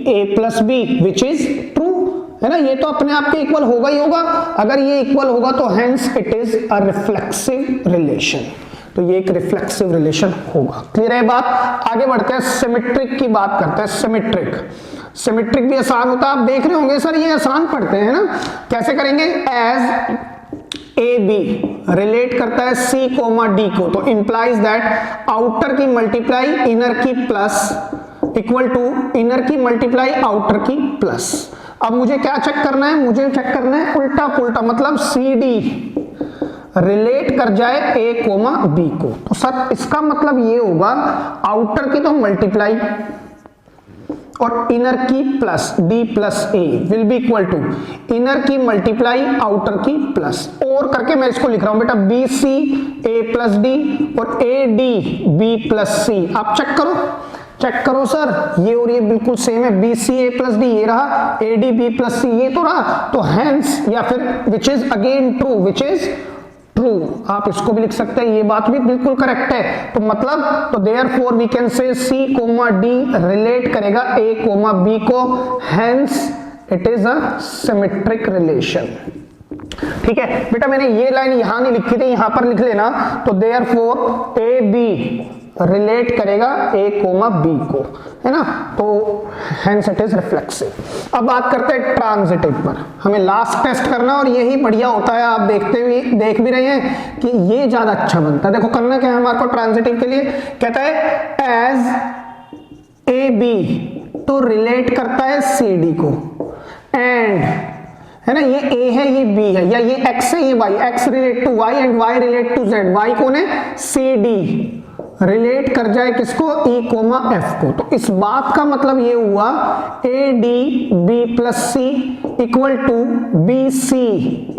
A plus B which is true, है ना? ये तो अपने आप के इक्वल होगा ही होगा। अगर ये इक्वल होगा तो hence it is a reflexive relation. तो ये एक रिफ्लेक्सिव रिलेशन होगा। क्लियर है बात? आगे बढ़ते हैं, सिमेट्रिक की बात करते हैं। सिमेट्रिक भी आसान होता है। आप देख रहे होंगे सर ये आसान पढ़ते हैं ना, कैसे करेंगे? एज ए बी रिलेट करता है सी कोमा डी को, तो इंप्लाइज दैट आउटर की मल्टीप्लाई इनर की प्लस इक्वल टू इनर की मल्टीप्लाई आउटर की प्लस। अब मुझे क्या चेक करना है? मुझे चेक करना है उल्टा पुल्टा, मतलब सी डी रिलेट कर जाए ए कोमा बी को। तो सर इसका मतलब ये होगा आउटर की तो मल्टीप्लाई और इनर की plus D plus A will be equal to inner की मल्टीप्लाई आउटर की प्लस। और करके मैं इसको लिख रहा हूं बेटा B C A plus D और A D B plus C. आप चेक करो सर, ये और ये बिल्कुल सेम है। B C A plus D ये रहा, ए डी बी प्लस सी ये तो रहा। तो हेंस या फिर विच is again true, which is true. आप इसको भी लिख सकते हैं, ये बात भी बिल्कुल करेक्ट है। तो मतलब तो therefore we can say C comma D relate करेगा ए कोमा बी को, hence it is a symmetric relation. ठीक है बेटा, मैंने ये लाइन यहां नहीं लिखी थी, यहां पर लिख लेना। तो देयरफॉर ए बी रिलेट करेगा ए कोमा बी को, है ना? तो हेंस इट इज रिफ्लेक्सिव। अब बात करते हैं ट्रांजिटिव पर। हमें लास्ट टेस्ट करना और यही बढ़िया होता है। आप देख भी रहे हैं कि ये ज्यादा अच्छा बनता है। देखो करना क्या है हमारे को ट्रांजिटिव के लिए? कहता है एज ए बी तो रिलेट करता है सी डी को, एंड है ना, ये ए है ये बी है, या ये एक्स है ये Y, X relate to Y and Y relate to Z. Y कौन है? सी डी रिलेट कर जाए किसको? ई कोमा एफ को। तो इस बात का मतलब ये हुआ A D B plus C equal to B C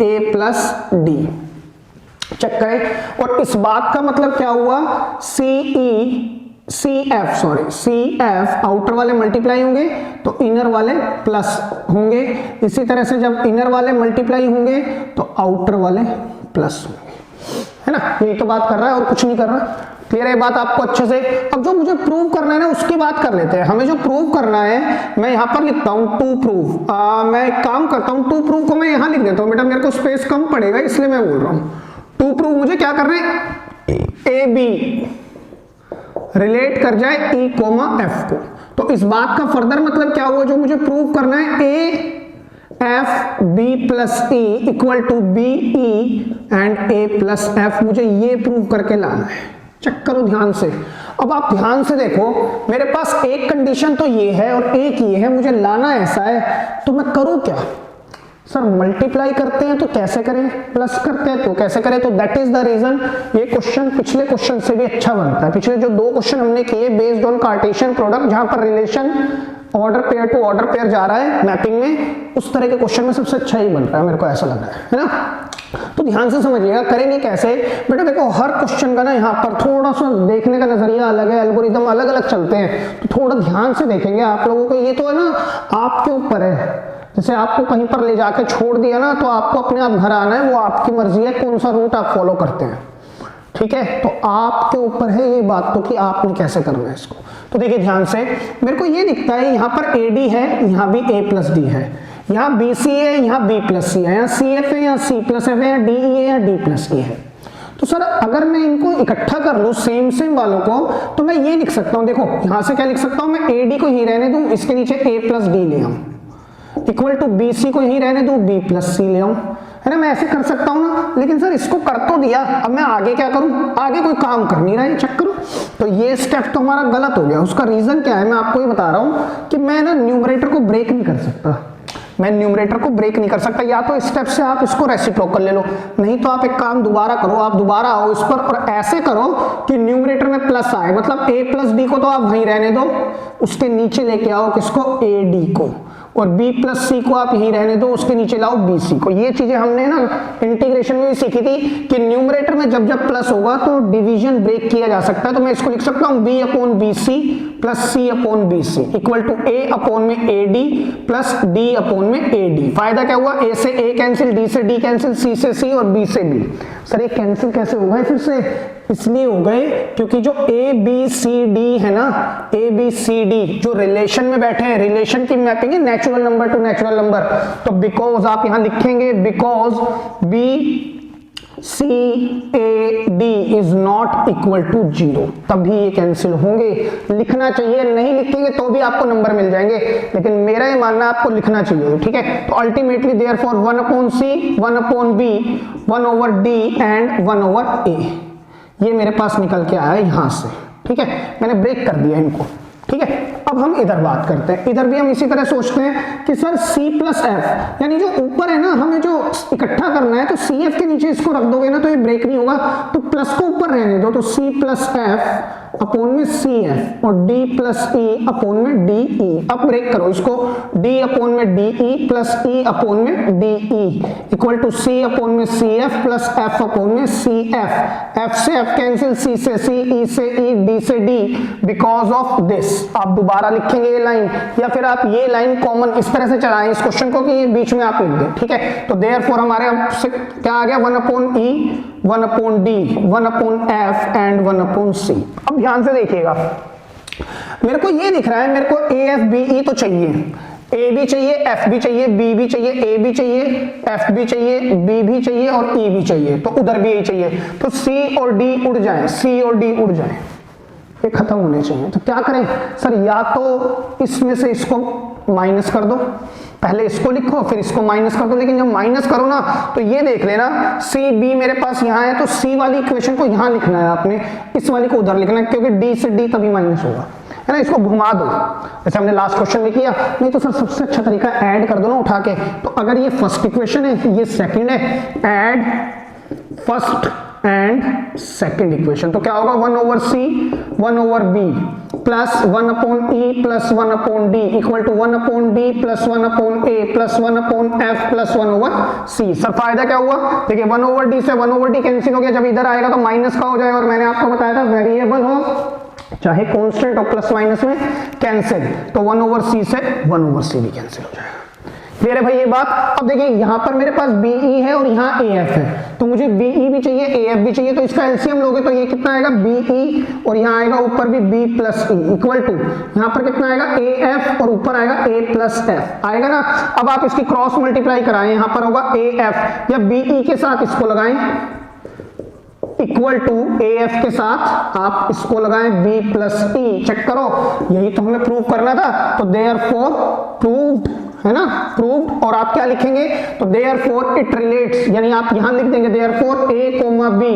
A plus D. Check करें। और इस बात का मतलब क्या हुआ? सी एफ आउटर वाले मल्टीप्लाई होंगे तो इनर वाले प्लस होंगे। इसी तरह से जब इनर वाले मल्टीप्लाई होंगे तो आउटर वाले प्लस होंगे, है ना? यही तो बात कर रहा है और कुछ नहीं कर रहा। क्लियर है बात आपको अच्छे से? अब जो मुझे प्रूव करना है ना उसकी बात कर लेते हैं। हमें जो प्रूव करना है मैं यहां पर लिखता हूं टू प्रूव। मैं एक काम करता हूं, टू प्रूव को मैं यहां लिख देता हूं बेटा, मेरे को स्पेस कम पड़ेगा इसलिए मैं बोल रहा हूं। टू प्रूव मुझे क्या करना है? ए बी रिलेट कर जाए ई कोमा एफ को। तो इस बात का फर्दर मतलब क्या हुआ? जो मुझे प्रूव करना है A F B plus E equal to B E and A plus F, मुझे ये प्रूव करके लाना है। चेक करो ध्यान से। अब आप ध्यान से देखो, मेरे पास एक कंडीशन तो ये है और एक ये है, मुझे लाना ऐसा है, तो मैं करूं क्या सर? मल्टीप्लाई करते हैं तो कैसे करें, प्लस करते हैं तो कैसे करें? तो दैट इज द रीजन ये क्वेश्चन पिछले क्वेश्चन से भी अच्छा बनता है। पिछले जो 2 क्वेश्चन हमने किए बेस्ड ऑन कार्टेशियन प्रोडक्ट, जहां पर relation order pair to order pair जा रहा है मैपिंग में, उस तरह के क्वेश्चन में सबसे अच्छा ही बन रहा है, मेरे को ऐसा लग रहा है ना। तो ध्यान से समझिएगा, करेंगे कैसे बेटा? देखो हर क्वेश्चन का ना यहाँ पर थोड़ा सा देखने का नजरिया अलग है, एल्गोरिदम अलग अलग चलते हैं, तो थोड़ा ध्यान से देखेंगे आप लोगों को। ये तो है ना आपके ऊपर है, जैसे आपको कहीं पर ले जाके छोड़ दिया ना, तो आपको अपने आप घर आना है, वो आपकी मर्जी है कौन सा रूट आप फॉलो करते हैं, ठीक है? तो आपके ऊपर है ये बात तो कि आपने कैसे करना है इसको। तो देखिए ध्यान से, मेरे को ये दिखता है यहाँ पर AD है, यहाँ भी A प्लस D है, यहाँ BC है, यहाँ B प्लस C है, यहाँ CF है, यहाँ C प्लस F है, यहाँ DE है, यहाँ D प्लस E है। तो सर अगर मैं इनको इकट्ठा कर लूं सेम वालों को, तो मैं ये लिख सकता हूं, देखो यहां से क्या लिख सकता हूं मैं, AD को ही रहने दूं, इसके नीचे A प्लस D ले आऊं, इक्वल टू BC को यही रहने दूं, B प्लस C ले आऊं, है ना? मैं ऐसे कर सकता हूं ना, लेकिन सर इसको कर तो दिया, अब मैं आगे क्या करूं? आगे कोई काम कर नहीं रहा है, चेक करो। तो ये स्टेप तो हमारा गलत हो गया। उसका रीजन क्या है मैं आपको ये बता रहा हूं कि मैं ना न्यूमरेटर को ब्रेक नहीं कर सकता, मैं न्यूमरेटर को ब्रेक नहीं कर सकता। या तो स्टेप से आप इसको रेसिप्रोकल ले लो, नहीं तो आप एक काम दोबारा करो, आप दोबारा आओ इस पर और ऐसे करो कि न्यूमरेटर में प्लस आए, मतलब A प्लस D को तो आप वहीं रहने दो, उसके नीचे लेके आओ किसको? AD को, और B प्लस C को आप यहीं रहने दो, उसके नीचे लाओ BC को। ये चीजें हमने ना इंटीग्रेशन में भी सीखी थी कि न्यूमरेटर में जब जब प्लस होगा तो डिवीजन ब्रेक किया जा सकता है। तो मैं इसको लिख सकता हूं B upon BC plus C upon BC equal to A upon में AD प्लस D अपॉन में AD। फायदा क्या हुआ? A से A कैंसिल, D से D कैंसिल, C से C और B से B। सर ये कैंसिल कैसे हो गए फिर से? इसलिए हो गए क्योंकि जो ABCD है ना, ABCD जो रिलेशन में बैठे हैं, रिलेशन की मैपिंग है natural number to natural number. तो बिकॉज आप यहां लिखेंगे because BCAD is not equal to 0, तभी ये कैंसिल होंगे। लिखना चाहिए, नहीं लिखेंगे तो भी आपको नंबर मिल जाएंगे, लेकिन मेरा ये मानना आपको लिखना चाहिए, ठीक है? तो ultimately therefore 1 upon C, 1 upon B, 1 over D and 1 over A, ये मेरे पास निकल के आया यहां से, ठीक है? मैंने ब्रेक कर दिया इनको, ठीक है? अब हम इधर बात करते हैं, इधर भी हम इसी तरह सोचते हैं कि सर C प्लस F, यानी जो ऊपर है ना हमें जो इकट्ठा करना है, तो CF के नीचे इसको रख दोगे ना तो ये ब्रेक नहीं होगा, तो प्लस को ऊपर रहने दो, तो C प्लस F अपॉन में CF और D प्लस E अपॉन में DE। अब ब्रेक करो इसको, D अपॉन में DE प्लस E अपॉन में DE equal to C upon में CF प्लस F अपॉन में CF। F से F कैंसिल, C से C, E से E, D से D, बिकॉज ऑफ दिस। आप दोबारा लिखेंगे ये लाइन, या फिर आप ये लाइन कॉमन इस तरह से चलाएं इस क्वेश्चन को कि ये बीच में आप लिख दें, ठीक है? तो देयरफॉर हमारे क्या आ गया? 1 upon E, 1 upon D, 1 upon F and 1 upon C। अब ध्यान से देखिएगा, मेरे को ये दिख रहा है, मेरे को AFBE तो चाहिए, A भी चाहिए, F भी चाहिए, B भी चाहिए, A भी चाहिए, F भी चाहिए, B भी चाहिए और E भी चाहिए, तो उधर भी यही चाहिए। तो C और D उड़ जाए, C और D उड़ जाए, ये खत्म होने चाहिए। तो क्या करें सर? या तो इसमें से इसको माइनस कर दो, पहले इसको लिखो फिर इसको माइनस कर दो, लेकिन जब माइनस करो ना तो ये देख लेना C B मेरे पास यहाँ है, तो C वाली इक्वेशन को यहाँ लिखना है आपने, इस वाली को उधर लिखना है, क्योंकि D से D तभी माइनस होगा, है ना? इसको घुमा दो जैसे हमने लास्ट क्वेश्चन में किया। नहीं तो सर सबसे अच्छा तरीका ऐड कर दो ना उठा के। तो अगर ये फर्स्ट इक्वेशन है, ये सेकंड है, add first and second equation, तो क्या होगा? 1 over C 1 over B plus 1 upon E plus 1 upon D equal to 1 upon D plus 1 upon A plus 1 upon F plus 1 over C। Sir फायदा क्या हुआ? देखिए 1 ओवर D से 1 ओवर D कैंसिल हो गया, जब इधर आएगा तो माइनस का हो जाएगा, और मैंने आपको बताया था वेरिएबल हो चाहे कांस्टेंट और प्लस माइनस में कैंसिल, तो 1 ओवर C से 1 ओवर C भी कैंसिल हो जाएगा। क्लियर है भाई ये बात? अब देखिए यहाँ पर मेरे पास BE है और यहाँ AF है, तो मुझे BE भी चाहिए, AF भी चाहिए, तो इसका एलसीएम लोगे तो ये कितना आएगा? BE और यहाँ आएगा ऊपर भी B plus E equal to यहाँ पर कितना आएगा? AF और ऊपर आएगा A प्लस F आएगा ना। अब आप इसकी क्रॉस मल्टीप्लाई कराएं, यहाँ पर होगा AF या BE के साथ इसको लगाएं इक्वल टू AF के साथ आप इसको लगाएं B प्लस E। चेक करो, यही तो हमें प्रूव करना था, तो देयरफॉर प्रूव्ड, है ना? प्रूव्ड। और आप क्या लिखेंगे? तो देयरफॉर इट रिलेट्स, यानी आप यहां लिख देंगे देयरफॉर A, B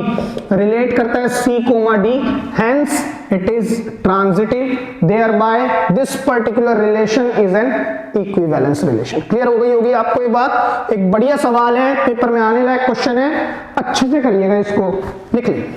रिलेट करता है C, D, hence it is transitive, thereby this particular relation is an equivalence relation। Clear हो गई होगी आपको ये बात। एक बढ़िया सवाल है, पेपर में आने लायक क्वेश्चन है, अच्छे से करिएगा इसको, लिख लीजिए।